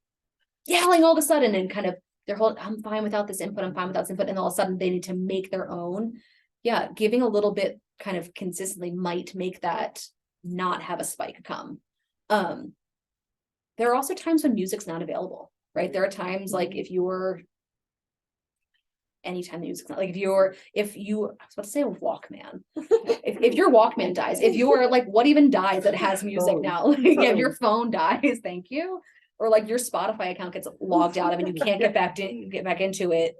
yelling all of a sudden and kind of their whole, I'm fine without this input, I'm fine without this input, and all of a sudden they need to make their own. Yeah, giving a little bit kind of consistently might make that not have a spike come. There are also times when music's not available, right? There are times like anytime the music's not, like if you, I was about to say a Walkman. if your Walkman dies, if you're like, what even dies that has music Phone. now? Like, if your phone dies, thank you. Or like your Spotify account gets logged out of and you can't get back into it.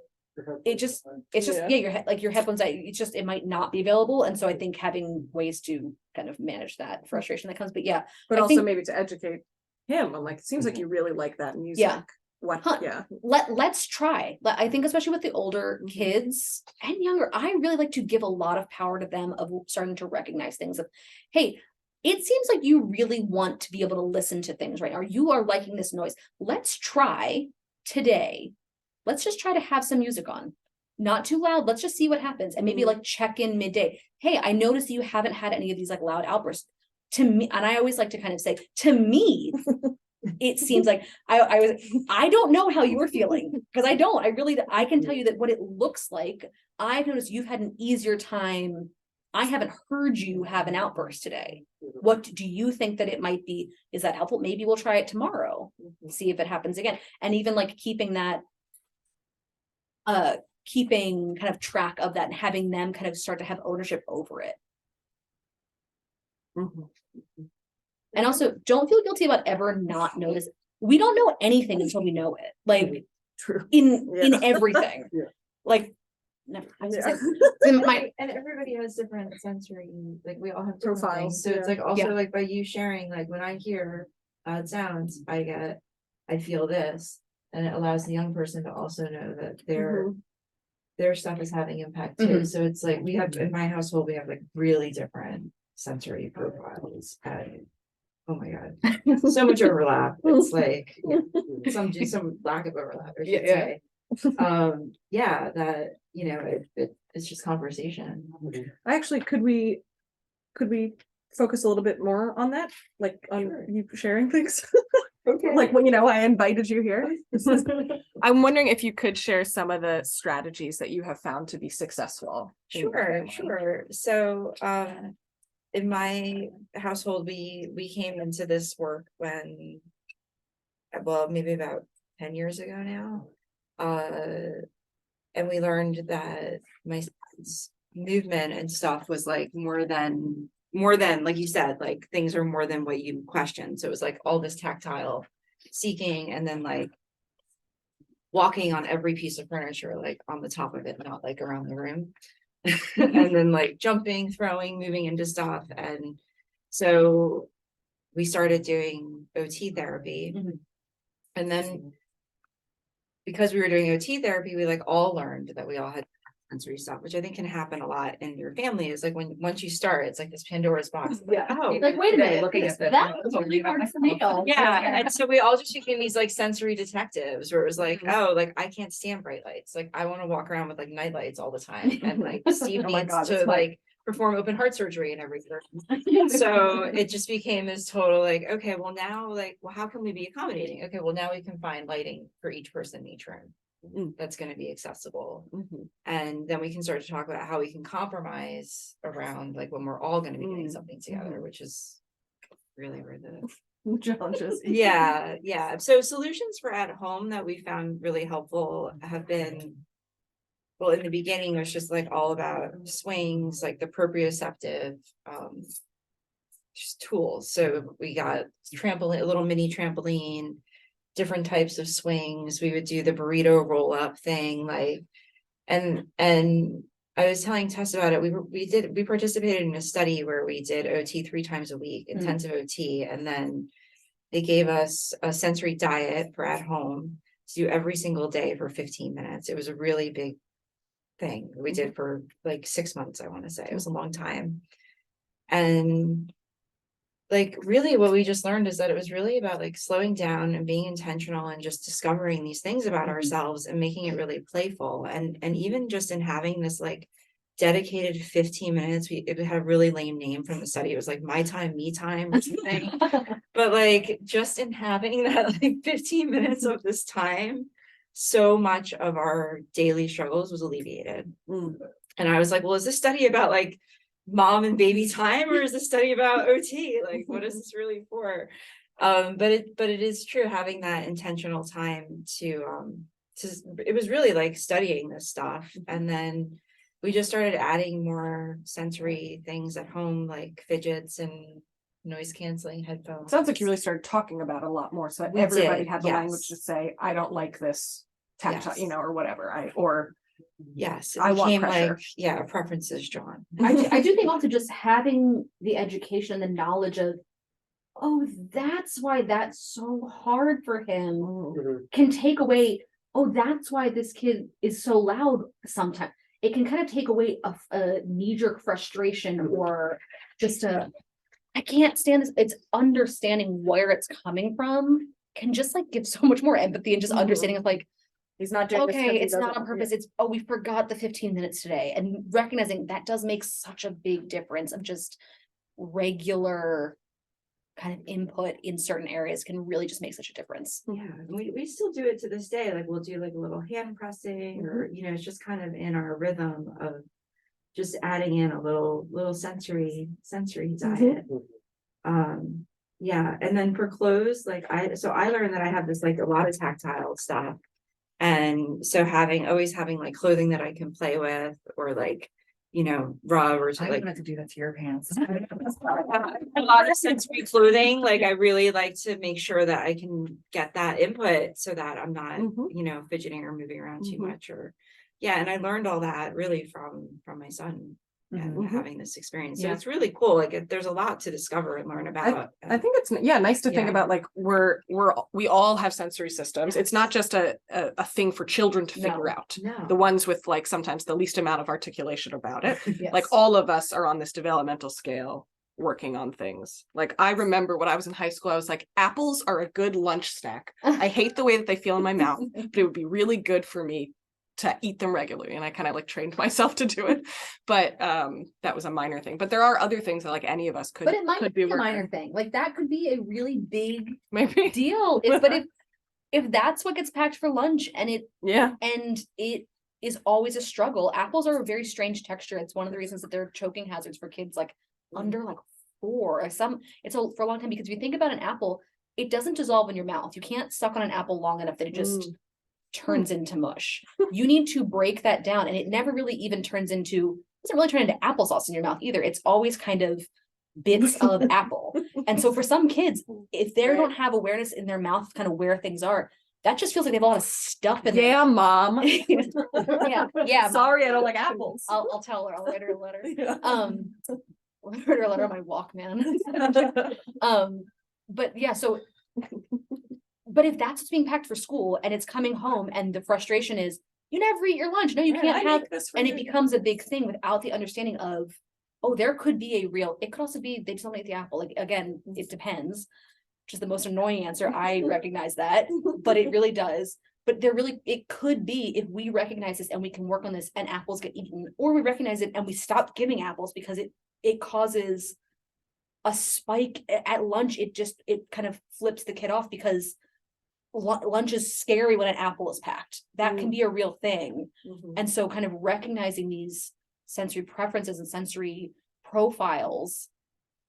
It's just, your headphones, it might not be available. And so I think having ways to kind of manage that frustration that comes, but yeah. But I also think- maybe to educate him. I'm like, it seems like you really like that music. Yeah. What? Huh. Yeah. Let's try. I think especially with the older kids and younger, I really like to give a lot of power to them of starting to recognize things of, hey, it seems like you really want to be able to listen to things right now. You are liking this noise. Let's try today. Let's just try to have some music on. Not too loud. Let's just see what happens. And maybe like check in midday. Hey, I noticed that you haven't had any of these like loud outbursts. To me, and I always like to kind of say, to me, it seems like I don't know how you're feeling because I can tell you that what it looks like. I've noticed you've had an easier time. I haven't heard you have an outburst today. What do you think that it might be? Is that helpful? Maybe we'll try it tomorrow, see if it happens again. And even like keeping that, keeping kind of track of that and having them kind of start to have ownership over it. And also don't feel guilty about ever not noticing. We don't know anything until we know it. Like True. in everything. Yeah. Like never. I was Yeah. gonna say, And everybody has different sensory, like we all have different Profiles, things. So it's yeah. like also Yeah. like by you sharing, like when I hear loud sounds, I feel this. And it allows the young person to also know that their stuff is having impact too. So it's like we have in my household, we have like really different sensory profiles. And oh my God, so much overlap. It's like some lack of overlap, I should say. That it's just conversation. Actually, could we focus a little bit more on that? Like on you sharing things? Okay. Like when I invited you here. I'm wondering if you could share some of the strategies that you have found to be successful. in your family. Sure. So, in my household, we came into this work when, well, maybe about 10 years ago now. And we learned that my son's movement and stuff was like more than, like you said, like things are more than what you question. So it was like all this tactile seeking and then like walking on every piece of furniture, like on the top of it, not like around the room. And then like jumping, throwing, moving into stuff. And so we started doing OT therapy. And then because we were doing OT therapy, we like all learned that we all had sensory stuff, which I think can happen a lot in your family. Is like once you start, it's like this Pandora's box. Yeah. Oh, like, wait a minute, looking at this, that I'm was totally really hard about for me. yeah. And so we all just became these like sensory detectives where it was like, oh, like I can't stand bright lights. Like I want to walk around with like night lights all the time. And like Steve Oh my needs God, to that's my like perform open heart surgery in every person. So it just became this total like, okay, well now, like, well, how can we be accommodating? Okay, well now we can find lighting for each person in each room that's going to be accessible. And then we can start to talk about how we can compromise around like when we're all going to be doing something together, which is really where the Challenges. yeah. So solutions for at home that we found really helpful have been, well, in the beginning, it was just like all about swings, like the proprioceptive, just tools. So we got trampoline, a little mini trampoline, different types of swings. We would do the burrito roll up thing, like, and I was telling Tess about it. We participated in a study where we did OT 3 times a week, intensive OT, and then they gave us a sensory diet for at home to do every single day for 15 minutes. It was a really big thing we did for like 6 months, I want to say. It was a long time. And like really what we just learned is that it was really about like slowing down and being intentional and just discovering these things about ourselves and making it really playful. And even just in having this like dedicated 15 minutes, it had a really lame name from the study. It was like my time, me time or something. But like just in having that like 15 minutes of this time, so much of our daily struggles was alleviated. And I was like, well, is this study about like mom and baby time, or is this study about OT? Like, what is this really for? But it is true, having that intentional time to it was really like studying this stuff. And then we just started adding more sensory things at home, like fidgets and noise canceling headphones. Sounds like you really started talking about it a lot more, so that We everybody did, had the language to yes. say, I don't like this tactile, Yes. you know, or whatever, or Yes, it I want became pressure. like, yeah, preferences drawn. I do think also just having the education and the knowledge of, oh, that's why that's so hard for him, can take away, oh, that's why this kid is so loud sometimes. It can kind of take away a knee-jerk frustration or just I can't stand this. It's understanding where it's coming from can just like give so much more empathy and just understanding of like, he's not doing this 'cause okay, he it's not doesn't- on purpose. It's, oh, we forgot the 15 minutes today. And recognizing that does make such a big difference of just regular kind of input in certain areas can really just make such a difference. Yeah, we still do it to this day. Like we'll do like a little hand pressing, or you know, it's just kind of in our rhythm of just adding in a little sensory diet. Yeah, and then for clothes, like I learned that I have this like a lot of tactile stuff. And so always having like clothing that I can play with, or like, you know, rub or I like wanted to do that to your pants. a lot of sensory clothing. Like I really like to make sure that I can get that input so that I'm not, you know, fidgeting or moving around too much, or yeah. And I learned all that really from my son and having this experience. So Yeah. it's really cool. Like there's a lot to discover and learn about. I think it's nice to think Yeah. about like we all have sensory systems. It's not just a thing for children to figure out. No. The ones with like sometimes the least amount of articulation about it. Yes. Like all of us are on this developmental scale working on things. Like I remember when I was in high school, I was like, apples are a good lunch snack. I hate the way that they feel in my mouth, but it would be really good for me to eat them regularly. And I kind of like trained myself to do it. But that was a minor thing. But there are other things that like any of us could But it might could be a working. minor thing. Like that could be a really big Maybe. deal. But if that's what gets packed for lunch and it is always a struggle. Apples are a very strange texture. It's one of the reasons that they're choking hazards for kids like under like 4 or for a long time, because if you think about an apple, it doesn't dissolve in your mouth. You can't suck on an apple long enough that it just turns into mush. You need to break that down, and it never really even doesn't really turn into applesauce in your mouth either. It's always kind of bits of apple. And so for some kids, if they don't have awareness in their mouth kind of where things are, that just feels like they have a lot of stuff in Yeah, mom. yeah. Sorry, I don't like apples. I'll tell her. I'll write her a letter. Yeah. I'll write her a letter on my Walkman. But yeah, so but if that's what's being packed for school and it's coming home and the frustration is you never eat your lunch. No, you can't have this. and it becomes a big thing without the understanding of, oh, there could be it could also be they just don't eat the apple. Like again, it depends, which is the most annoying answer. I recognize that, but it really does. But it could be if we recognize this and we can work on this and apples get eaten, or we recognize it and we stop giving apples because it causes a spike at lunch. It kind of flips the kid off because lunch is scary when an apple is packed. That can be a real thing. And so kind of recognizing these sensory preferences and sensory profiles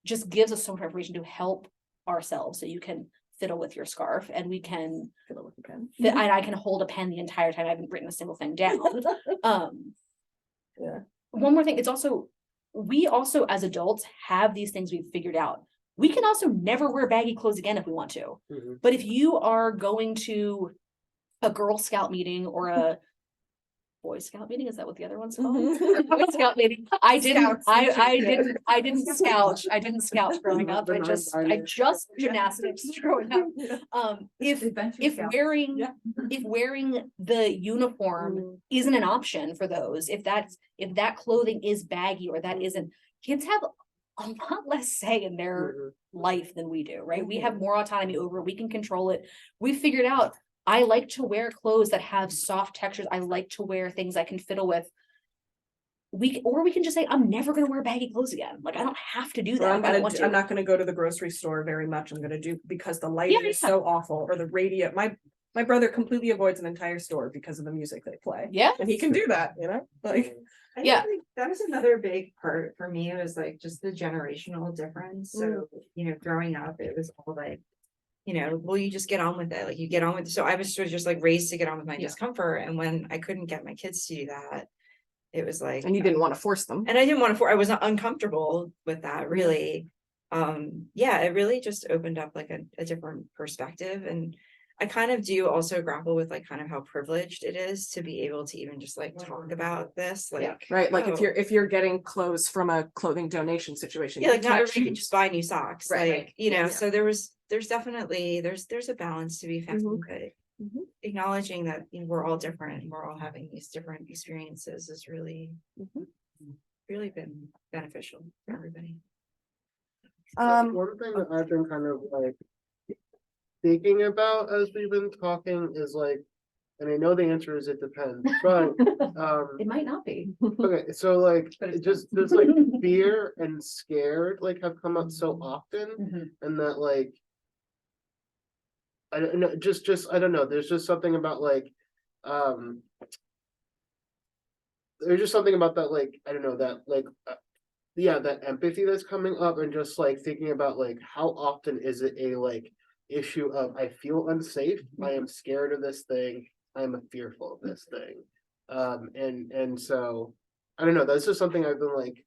just gives us so much information to help ourselves. So you can fiddle with your scarf and we can Fiddle with the pen. and I can hold a pen the entire time. I haven't written a single thing down. Yeah. One more thing, we also as adults have these things we've figured out. We can also never wear baggy clothes again if we want to. But if you are going to a Girl Scout meeting or a Boy Scout meeting, is that what the other one's called? Boy Scout meeting. I didn't scout growing up. I just gymnastics growing up. If wearing the uniform isn't an option for those, if that clothing is baggy or that isn't, kids have a lot less say in their life than we do, right? We have more autonomy over it. We can control it. We figured out I like to wear clothes that have soft textures. I like to wear things I can fiddle with. We can just say, I'm never going to wear baggy clothes again. Like, I don't have to do that. I'm not going to go to the grocery store very much. I'm going to do because the lighting is so awful, or the radio. My brother completely avoids an entire store because of the music they play. Yeah. And he can do that, like. I think that was another big part for me. It was like just the generational difference. So, growing up, it was all like, well, you just get on with it. Like you get on with it. So I was sort of just like raised to get on with my discomfort. And when I couldn't get my kids to do that, it was like, and you didn't want to force them. And I didn't want to I was uncomfortable with that really. It really just opened up like a different perspective. And I kind of do also grapple with like kind of how privileged it is to be able to even just like talk about this. Like, right. Like if you're getting clothes from a clothing donation situation. Like not everybody can just buy new socks. Right. So there's definitely there's a balance to be found, but acknowledging that we're all different and we're all having these different experiences is really really been beneficial for everybody. One thing that I've been kind of like thinking about as we've been talking is like, and I know the answer is it depends, but it might not be. okay, so like just there's like fear and scared like have come up so often, and that like I don't know, just I don't know, there's just something about like there's just something about that like I don't know that like that empathy that's coming up, and just like thinking about like how often is it a like issue of I feel unsafe, I am scared of this thing, I am fearful of this thing, and so I don't know, that's just something I've been like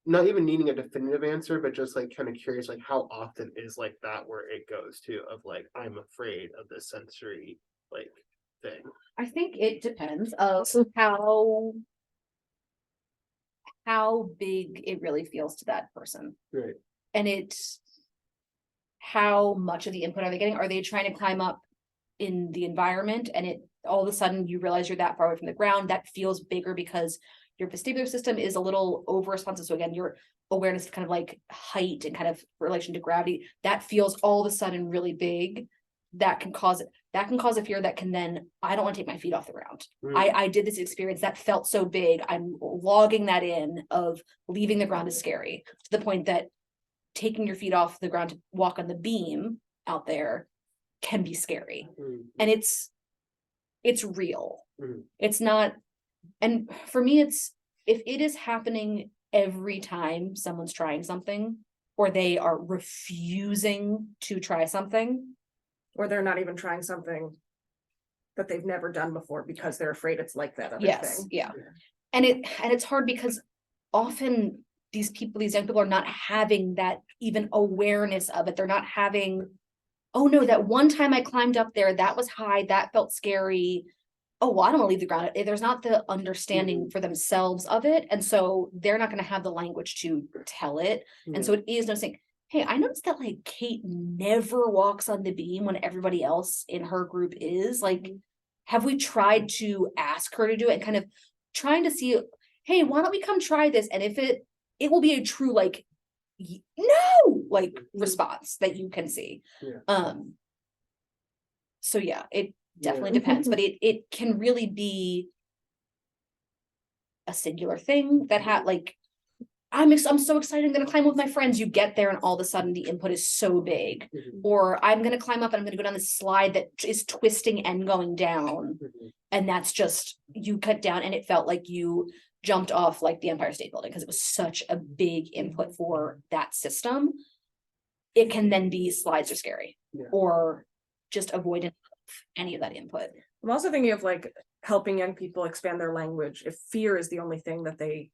not even needing a definitive answer, but just like kind of curious like how often is like that where it goes to of like I'm afraid of this sensory like thing. I think it depends of how big it really feels to that person. Right. And it's how much of the input are they getting? Are they trying to climb up in the environment and it all of a sudden you realize you're that far away from the ground? That feels bigger because your vestibular system is a little over responsive. So again, your awareness of kind of like height and kind of relation to gravity, that feels all of a sudden really big. That can cause a fear that can then, I don't want to take my feet off the ground. I did this experience that felt so big. I'm logging that in of leaving the ground is scary to the point that taking your feet off the ground to walk on the beam out there can be scary. And it's real. It's not, and for me, it's, if it is happening every time someone's trying something, or they are refusing to try something, or they're not even trying something that they've never done before because they're afraid it's like that other thing. And it's hard because often these young people are not having that even awareness of it. They're not having, oh no, that one time I climbed up there, that was high, that felt scary. Oh, well, I don't want to leave the ground. There's not the understanding for themselves of it. And so they're not going to have the language to tell it. And so it is noticing, hey, I noticed that like Kate never walks on the beam when everybody else in her group is. Like, have we tried to ask her to do it and kind of trying to see, hey, why don't we come try this? And if it will be a true like, no, like response that you can see. So yeah, definitely depends, but it can really be a singular thing that like, I'm so excited, I'm gonna climb with my friends. You get there and all of a sudden the input is so big. Mhm. Or I'm gonna climb up and I'm gonna go down this slide that is twisting and going down. Mhm. And that's just, you cut down and it felt like you jumped off like the Empire State Building because it was such a big input for that system. It can then be slides are scary Yeah. or just avoidant of any of that input. I'm also thinking of like helping young people expand their language. If fear is the only thing that they,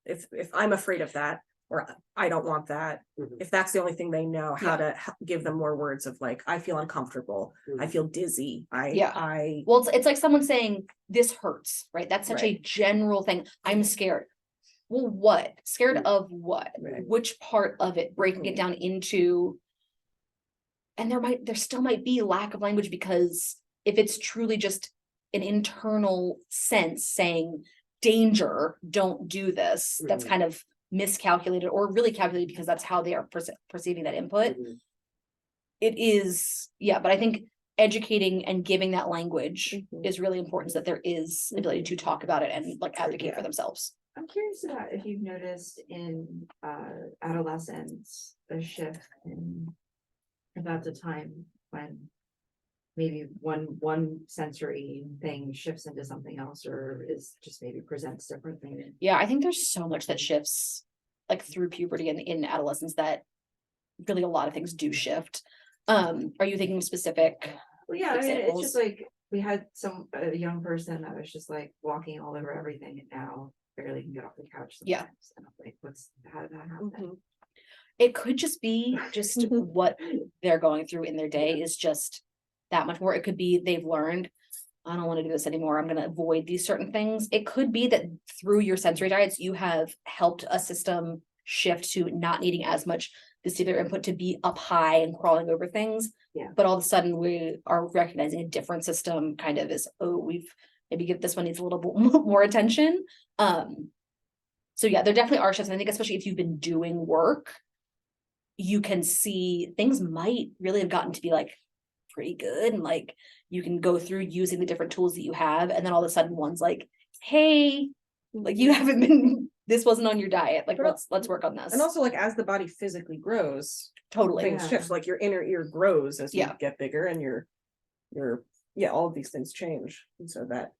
if I'm afraid of that, or I don't want that, Mhm. if that's the only thing they know, how Yeah. to give them more words of like, I feel uncomfortable, I Mhm. feel dizzy, Yeah. I Well, it's like someone saying this hurts, right? That's such a Right. general thing. I'm scared. Well, what? Scared of what? Right. Which part of it? Breaking it down into, and there still might be lack of language because if it's truly just an internal sense saying danger, don't do this, that's Mhm. kind of miscalculated or really calculated because that's how they are perceiving that input. Mhm. It is, yeah, but I think educating and giving that language Mhm. is really important so that there is ability to talk about it and like advocate for Yeah. themselves. I'm curious about if you've noticed in adolescence a shift in about the time when maybe one sensory thing shifts into something else or is just maybe presents differently. Yeah, I think there's so much that shifts like through puberty and in adolescence that really a lot of things do shift. Are you thinking specific? Well, yeah, I mean, it's examples? just like we had a young person that was just like walking all over everything and now barely can get off the couch Yeah. sometimes. And I'm like, how did that happen? Mhm. It could just be just what they're going through in their day is just that much more. It could be they've learned, I don't want to do this anymore. I'm going to avoid these certain things. It could be that through your sensory diets, you have helped a system shift to not needing as much vestibular input to be up high and crawling over things. Yeah. But all of a sudden we are recognizing a different system kind of is, oh, we've maybe give this one needs a little bit more attention. So yeah, there definitely are shifts. And I think especially if you've been doing work, you can see things might really have gotten to be like pretty good. And like, you can go through using the different tools that you have. And then all of a sudden one's like, hey, like you haven't been, this wasn't on your diet. Like, But let's work on this. And also like as the body physically grows, Totally. things Yeah. shift, like your inner ear grows as you Yeah. get bigger and your yeah, all of these things change. And so that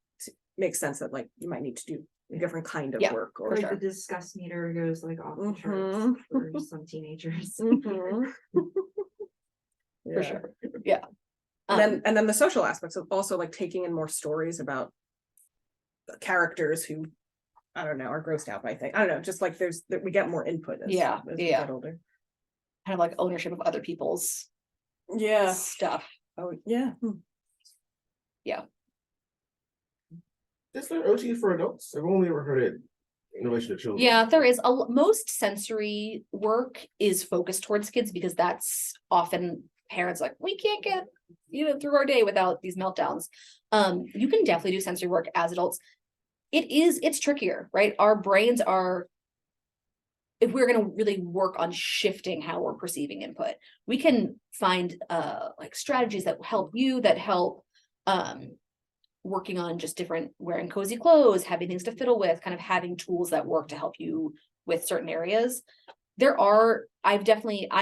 makes sense that like you might need to do a different kind of Yeah, work or for Or sure. the disgust meter goes like off the Mhm. charts for some teenagers. Mhm. For Yeah. sure. Yeah. And then the social aspects of also like taking in more stories about the characters who I don't know are grossed out by things. I don't know, just like we get more input as, Yeah, as we yeah. get older. Kind of like ownership of other people's Yeah. stuff. Oh yeah. Is there OT for adults? I've only ever heard it in relation to children. Yeah, there is most sensory work is focused towards kids because that's often parents like, we can't get, through our day without these meltdowns. You can definitely do sensory work as adults. It's trickier, right? Our brains are, if we're going to really work on shifting how we're perceiving input, we can find like strategies that help you, that help working on just different wearing cozy clothes, having things to fiddle with, kind of having tools that work to help you with certain areas. I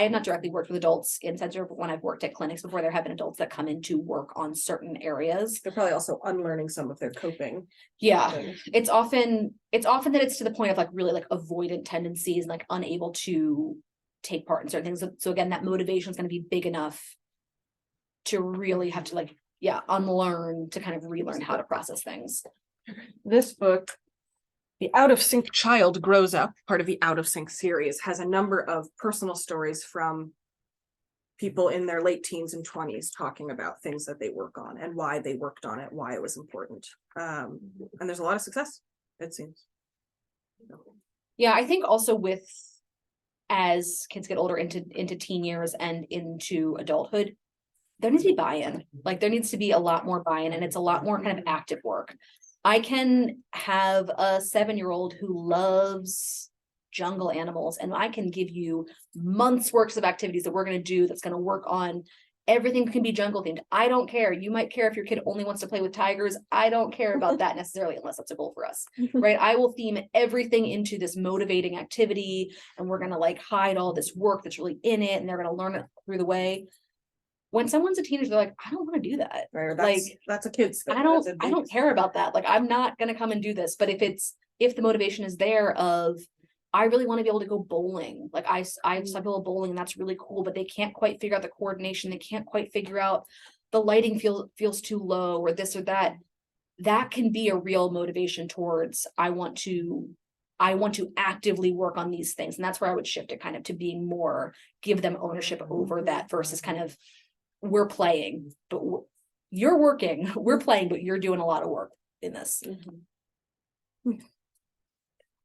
have not directly worked with adults in sensory, but when I've worked at clinics before, there have been adults that come in to work on certain areas. They're probably also unlearning some of their coping. Yeah, things. it's often that it's to the point of like really like avoidant tendencies and like unable to take part in certain things. So again, that motivation is going to be big enough to really have to like, unlearn to kind of relearn how to process things. This book, The Out of Sync Child Grows Up, part of the Out of Sync series, has a number of personal stories from people in their late teens and 20s talking about things that they work on and why they worked on it, why it was important. And there's a lot of success, it seems. Yeah, I think also as kids get older into teen years and into adulthood, there needs to be buy-in. Like there needs to be a lot more buy-in, and it's a lot more kind of active work. I can have a 7-year-old who loves jungle animals, and I can give you months worth of activities that we're going to do that's going to work on everything can be jungle themed. I don't care. You might care if your kid only wants to play with tigers. I don't care about that necessarily, unless that's a goal for us, right? I will theme everything into this motivating activity, and we're gonna like hide all this work that's really in it, and they're gonna learn it through the way. When someone's a teenager, they're like, I don't want to do that. Right, Like, that's a kid's thing. I don't care about that. Like, I'm not gonna come and do this. But if the motivation is there of, I really want to be able to go bowling. Like I saw people bowling, and that's really cool, but they can't quite figure out the coordination. They can't quite figure out the lighting feels too low or this or that. That can be a real motivation towards, I want to actively work on these things. And that's where I would shift it kind of to being more, give them ownership over that versus kind of, we're playing, but you're working, we're playing, but you're doing a lot of work in this.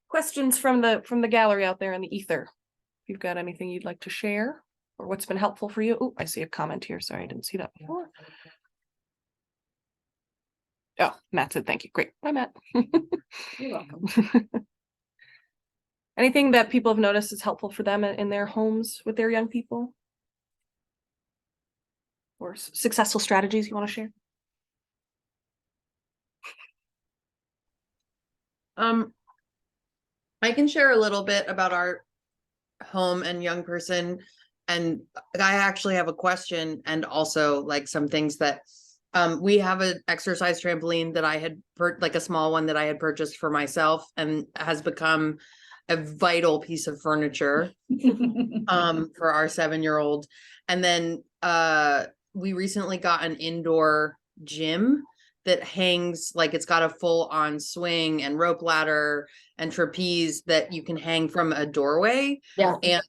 Questions from the gallery out there in the ether. If you've got anything you'd like to share or what's been helpful for you. Oh, I see a comment here. Sorry, I didn't see that before. Oh, Matt said thank you. Great. Bye, Matt. You're welcome. Anything that people have noticed is helpful for them in their homes with their young people? Or successful strategies you want to share? I can share a little bit about our home and young person, and I actually have a question and also like some things that we have an exercise trampoline that I had like a small one that I had purchased for myself and has become a vital piece of furniture for our 7-year-old. And then we recently got an indoor gym that hangs, like it's got a full on swing and rope ladder and trapeze that you can hang from a doorway. Yeah. And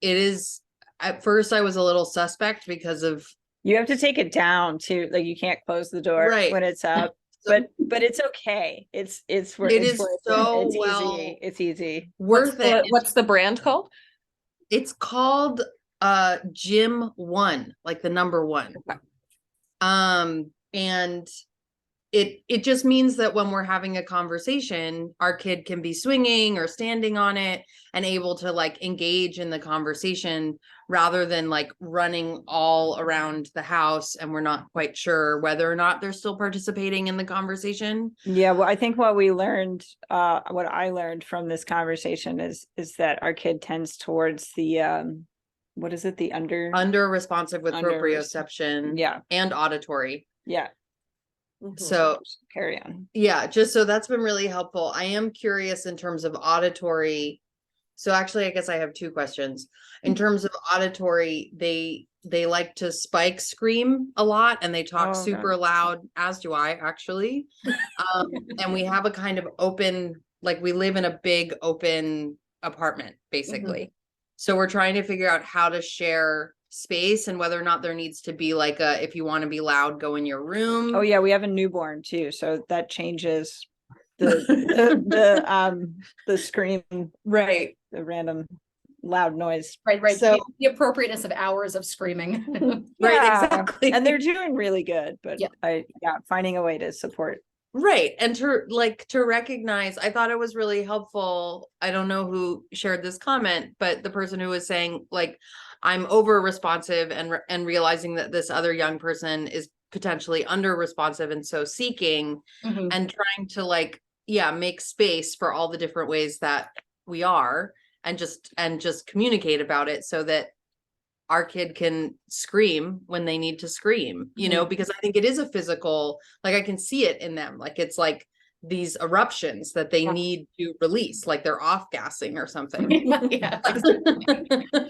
it is, at first I was a little suspect because of, You have to take it down too. Like you can't close the door Right. when it's up. But it's okay. It's worth It is worth so It's well easy. It's easy. worth it. What's the brand called? It's called Gym 1, like the number 1. And it just means that when we're having a conversation, our kid can be swinging or standing on it and able to like engage in the conversation rather than like running all around the house and we're not quite sure whether or not they're still participating in the conversation. Yeah, well, I think what we learned, what I learned from this conversation is that our kid tends towards the what is it? The Under responsive with Under- proprioception yeah, and auditory. yeah. So Carry on. yeah, just so that's been really helpful. I am curious in terms of auditory. So actually, I guess I have 2 questions. In terms of auditory, they like to spike scream a lot and they talk Oh, super loud, as do I actually. And we have a kind of open, like we live in a big open apartment, basically. So we're trying to figure out how to share space and whether or not there needs to be like a, if you want to be loud, go in your room. Oh yeah, we have a newborn too, so that changes the the scream, Right. the random loud noise. Right. So The appropriateness of hours of screaming. Right, yeah, exactly. and they're doing really good, but Yeah. finding a way to support. Right. And to recognize, I thought it was really helpful. I don't know who shared this comment, but the person who was saying like, I'm over responsive and realizing that this other young person is potentially under responsive and so seeking Mhm. and trying to like, yeah, make space for all the different ways that we are and just communicate about it so that our kid can scream when they need to scream, you know, because I think it is a physical, like I can see it in them. Like it's like these eruptions that they need to release, like they're off gassing or something. Yeah.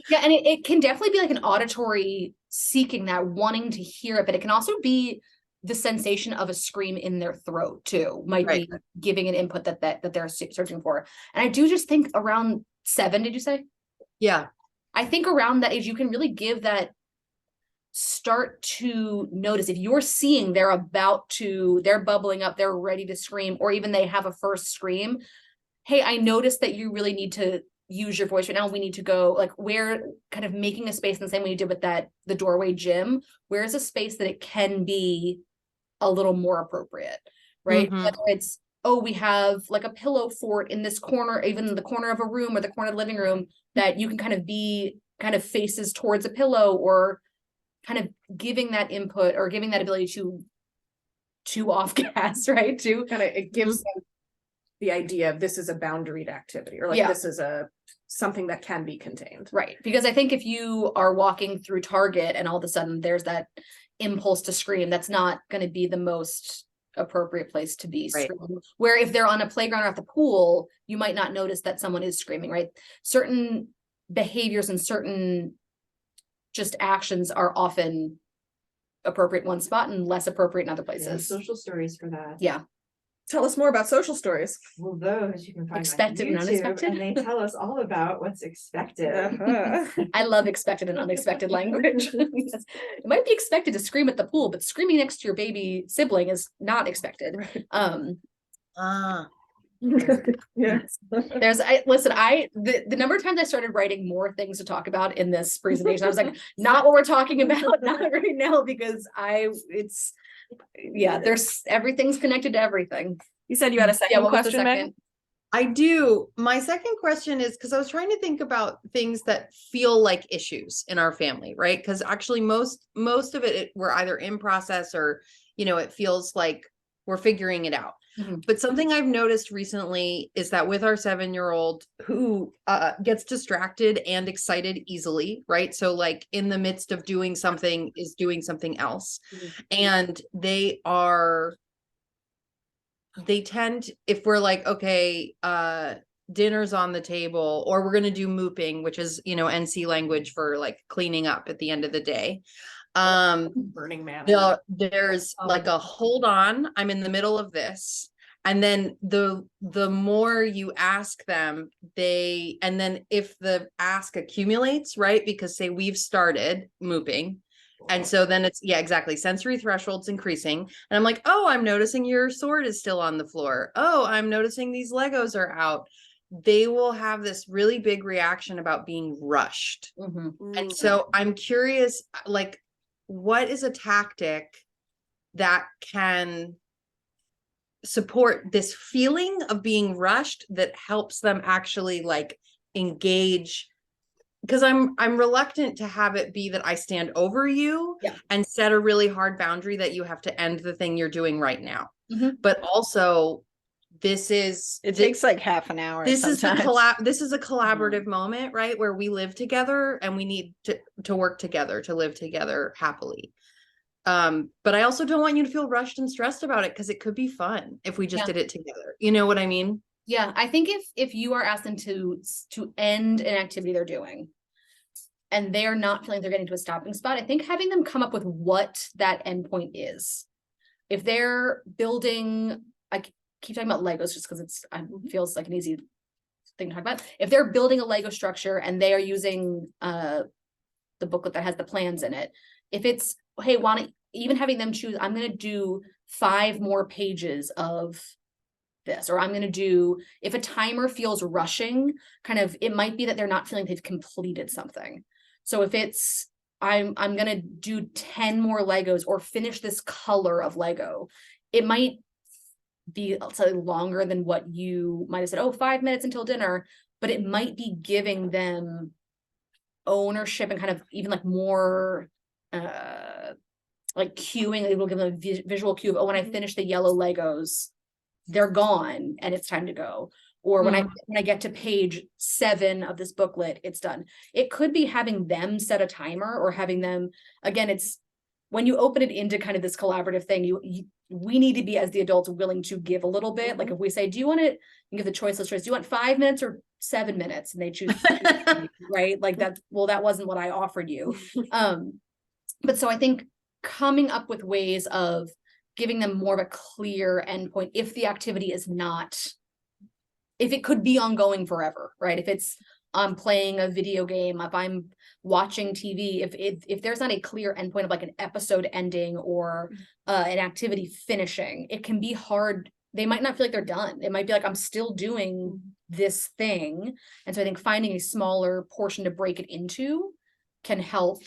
Yeah, and it can definitely be like an auditory seeking, that wanting to hear it, but it can also be the sensation of a scream in their throat too, might be giving an input that they're searching for. And I do just think around 7, did you say? Yeah. I think around that age, you can really give that, start to notice if you're seeing they're bubbling up, they're ready to scream, or even they have a first scream. Hey, I noticed that you really need to use your voice right now. We need to go, like, where, kind of making a space in the same way you did with the doorway gym, where's a space that it can be a little more appropriate, right? Whether it's, oh, we have like a pillow fort in this corner, even the corner of a room or the corner of the living room, that you can kind of faces towards a pillow, or kind of giving that input or giving that ability to off gas, right? To Kind of, it gives them the idea of this is a boundaried activity, or like Yeah. this is something that can be contained. Right, because I think if you are walking through Target and all of a sudden there's that impulse to scream, that's not going to be the most appropriate place to be Right. screaming. Where if they're on a playground or at the pool, you might not notice that someone is screaming, right? Certain behaviors and certain just actions are often appropriate in one spot and less appropriate in other There's places. social stories for that. Yeah. Tell us more about social stories. Well, those you can find Expected on and YouTube, unexpected. and they tell us all about what's expected. I love expected and unexpected language. It might be expected to scream at the pool, but screaming next to your baby sibling is not expected. Ah, Yeah. The number of times I started writing more things to talk about in this presentation, I was like, not what we're talking about, not right now, because there's everything's connected to everything. You said you had a Yeah, second what was the question, Megan? second? I do. My second question is because I was trying to think about things that feel like issues in our family, right? Because actually most of it we're either in process or, it feels like we're figuring it out. Mhm. But something I've noticed recently is that with our 7-year-old who gets distracted and excited easily, right? So like in the midst of doing something is doing something else. And they tend, if we're like, okay, dinner's on the table, or we're going to do mooping, which is, NC language for like cleaning up at the end of the day. Burning Man. There's like a hold on, I'm in the middle of this. And then the more you ask them, and then if the ask accumulates, right? Because say we've started mooping. And so then it's, yeah, exactly. Sensory thresholds increasing. And I'm like, oh, I'm noticing your sword is still on the floor. Oh, I'm noticing these Legos are out. They will have this really big reaction about being rushed. And so I'm curious, like, what is a tactic that can support this feeling of being rushed that helps them actually like engage? Because I'm reluctant to have it be that I stand over you and set a really hard boundary that you have to end the thing you're doing right now. But also it takes like half an hour. This sometimes. is a collaborative moment, right? Where we live together and we need to work together, to live together happily. But I also don't want you to feel rushed and stressed about it because it could be fun if we just did it together. You know what I mean? Yeah, I think if you are asking to end an activity they're doing and they're not feeling they're getting to a stopping spot, I think having them come up with what that endpoint is. If they're building, I keep talking about Legos just because it feels like an easy thing to talk about. If they're building a Lego structure and they are using the booklet that has the plans in it, if it's, hey, even having them choose, I'm going to do 5 more pages of this, or I'm going to do, if a timer feels rushing, kind of, it might be that they're not feeling they've completed something. So if it's, I'm going to do 10 more Legos or finish this color of Lego, it might be slightly longer than what you might have said, 5 minutes until dinner, but it might be giving them ownership and kind of even like more like cueing. It will give them a visual cue of, when I finish the yellow Legos, they're gone and it's time to go. Or when I get to page 7 of this booklet, it's done. It could be having them set a timer, or having them, again, it's when you open it into kind of this collaborative thing, we need to be, as the adults, willing to give a little bit. Like if we say, do you want it, you give the choiceless choice, do you want 5 minutes or 7 minutes? And they choose, right? Like that, well, that wasn't what I offered you. But so I think coming up with ways of giving them more of a clear endpoint, if the activity is not, if it could be ongoing forever, right? If it's playing a video game, if I'm watching TV, if there's not a clear endpoint of like an episode ending or an activity finishing, it can be hard. They might not feel like they're done. It might be like, I'm still doing this thing. And so I think finding a smaller portion to break it into can help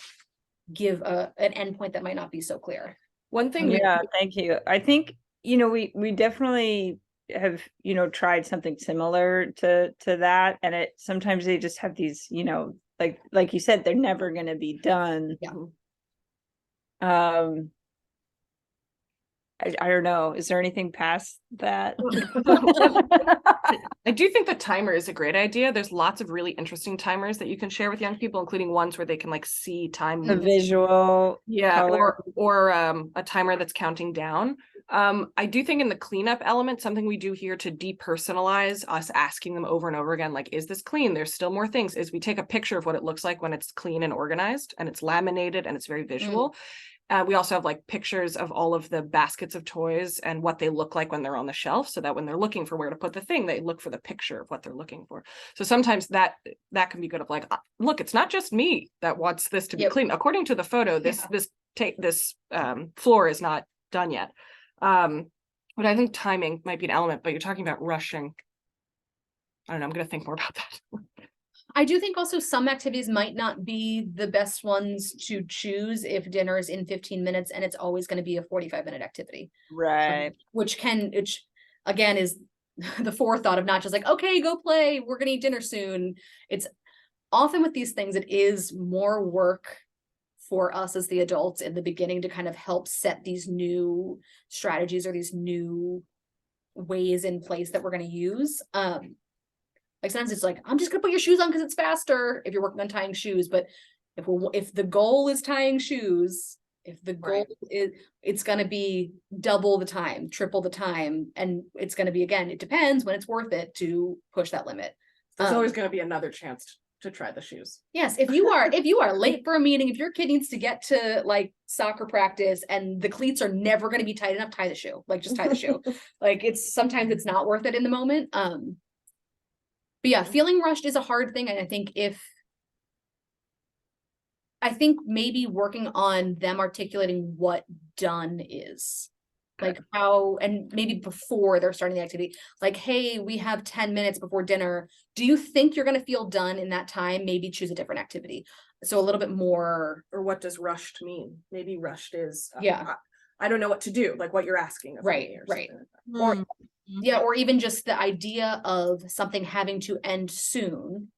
give an endpoint that might not be so clear. One thing. Yeah, thank you. I think, we definitely have, tried something similar to that. And it, sometimes they just have these, like you said, they're never going to be done. Yeah. I don't know. Is there anything past that? I do think the timer is a great idea. There's lots of really interesting timers that you can share with young people, including ones where they can like see time. The visual. Yeah, color. or a timer that's counting down. I do think in the cleanup element, something we do here to depersonalize us asking them over and over again, like, is this clean? There's still more things, is we take a picture of what it looks like when it's clean and organized and it's laminated and it's very visual. We also have like pictures of all of the baskets of toys and what they look like when they're on the shelf, so that when they're looking for where to put the thing, they look for the picture of what they're looking for. So sometimes that can be good of like, look, it's not just me that wants this to be clean. According to the photo, this floor is not done yet. But I think timing might be an element, but you're talking about rushing. I don't know, I'm gonna think more about that. I do think also some activities might not be the best ones to choose if dinner is in 15 minutes and it's always going to be a 45-minute activity. Right. Which again is the forethought of not just like, okay, go play, we're gonna eat dinner soon. It's often with these things, it is more work for us as the adults in the beginning to kind of help set these new strategies or these new ways in place that we're going to use. Like sometimes it's like, I'm just gonna put your shoes on because it's faster if you're working on tying shoes. But if the goal is tying shoes, if the goal is, it's gonna be double the time, triple the time, and it's gonna be, again, it depends when it's worth it to push that limit. There's always gonna be another chance to try the shoes. Yes, if you are late for a meeting, if your kid needs to get to like soccer practice and the cleats are never gonna be tight enough, tie the shoe. Like just tie the shoe. Like sometimes it's not worth it in the moment. But yeah, feeling rushed is a hard thing. And I think maybe working on them articulating what done is. Like how, and maybe before they're starting the activity, like, hey, we have 10 minutes before dinner. Do you think you're going to feel done in that time? Maybe choose a different activity. So a little bit more. Or what does rushed mean? Maybe rushed is, I don't know what to do, like what you're asking of right, me or right. something. Or even just the idea of something having to end soon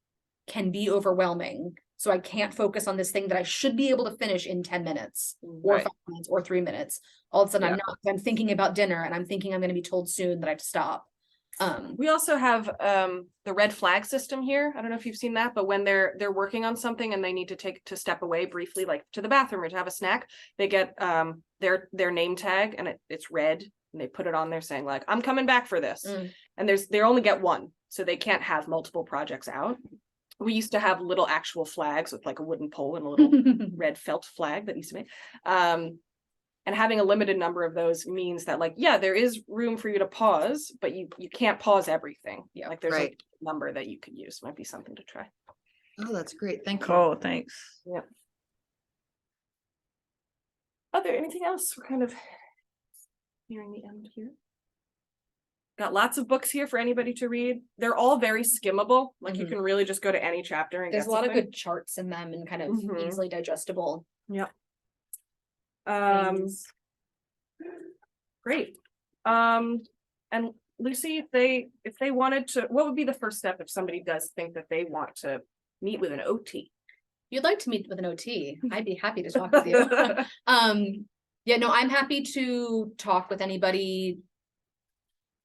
can be overwhelming. So I can't focus on this thing that I should be able to finish in 10 minutes or 5 minutes or 3 minutes. All of a sudden I'm thinking about dinner and I'm thinking I'm going to be told soon that I have to stop. We also have the red flag system here. I don't know if you've seen that, but when they're working on something and they need to step away briefly, like to the bathroom or to have a snack, they get their name tag and it's red. And they put it on there saying like, I'm coming back for this. And they only get one, so they can't have multiple projects out. We used to have little actual flags with like a wooden pole and a little red felt flag that used to make. And having a limited number of those means that like, yeah, there is room for you to pause, but you can't pause everything. Yeah, like there's a number that you could use. Might be something to try. Oh, that's great. Thank you. Cool, thanks. Yeah. Are there anything else? We're kind of nearing the end here. Got lots of books here for anybody to read. They're all very skimmable. Like you can really just go to any chapter and there's a lot of good charts in them and kind of easily digestible. Yep. Great. And Lucy, if they wanted to, what would be the first step if somebody does think that they want to meet with an OT? You'd like to meet with an OT, I'd be happy to talk with you. Yeah, no, I'm happy to talk with anybody.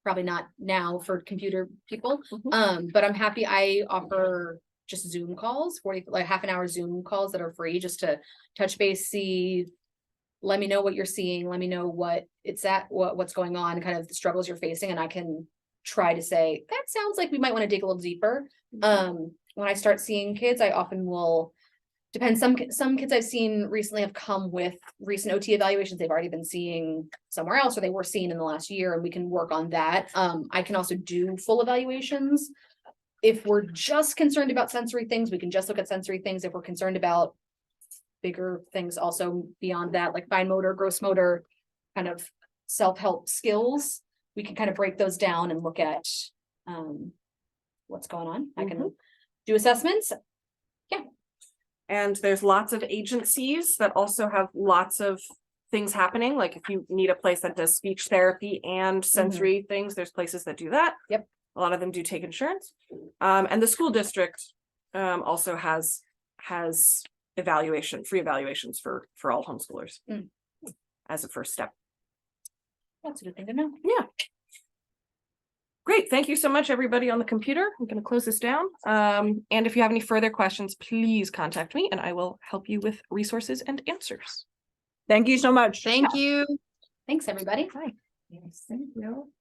Probably not now for computer people, but I'm happy. I offer just Zoom calls, like half an hour Zoom calls that are free, just to touch base, see, let me know what you're seeing, let me know what it's what's going on, kind of the struggles you're facing, and I can try to say, that sounds like we might want to dig a little deeper. When I start seeing kids, I often will. Depends. Some kids I've seen recently have come with recent OT evaluations they've already been seeing somewhere else, or they were seen in the last year, and we can work on that. I can also do full evaluations. If we're just concerned about sensory things, we can just look at sensory things. If we're concerned about bigger things also beyond that, like fine motor, gross motor, kind of self-help skills, we can kind of break those down and look at what's going on. I can do assessments. Yeah. And there's lots of agencies that also have lots of things happening. Like if you need a place that does speech therapy and sensory things, there's places that do that. Yep. A lot of them do take insurance. And the school district also has free evaluations for all homeschoolers. Mm. As a first step. That's a good thing to know. Yeah. Great, thank you so much, everybody on the computer. I'm gonna close this down. And if you have any further questions, please contact me and I will help you with resources and answers. Thank you so much. Thank you. Thanks, everybody. Bye. Yes, thank you.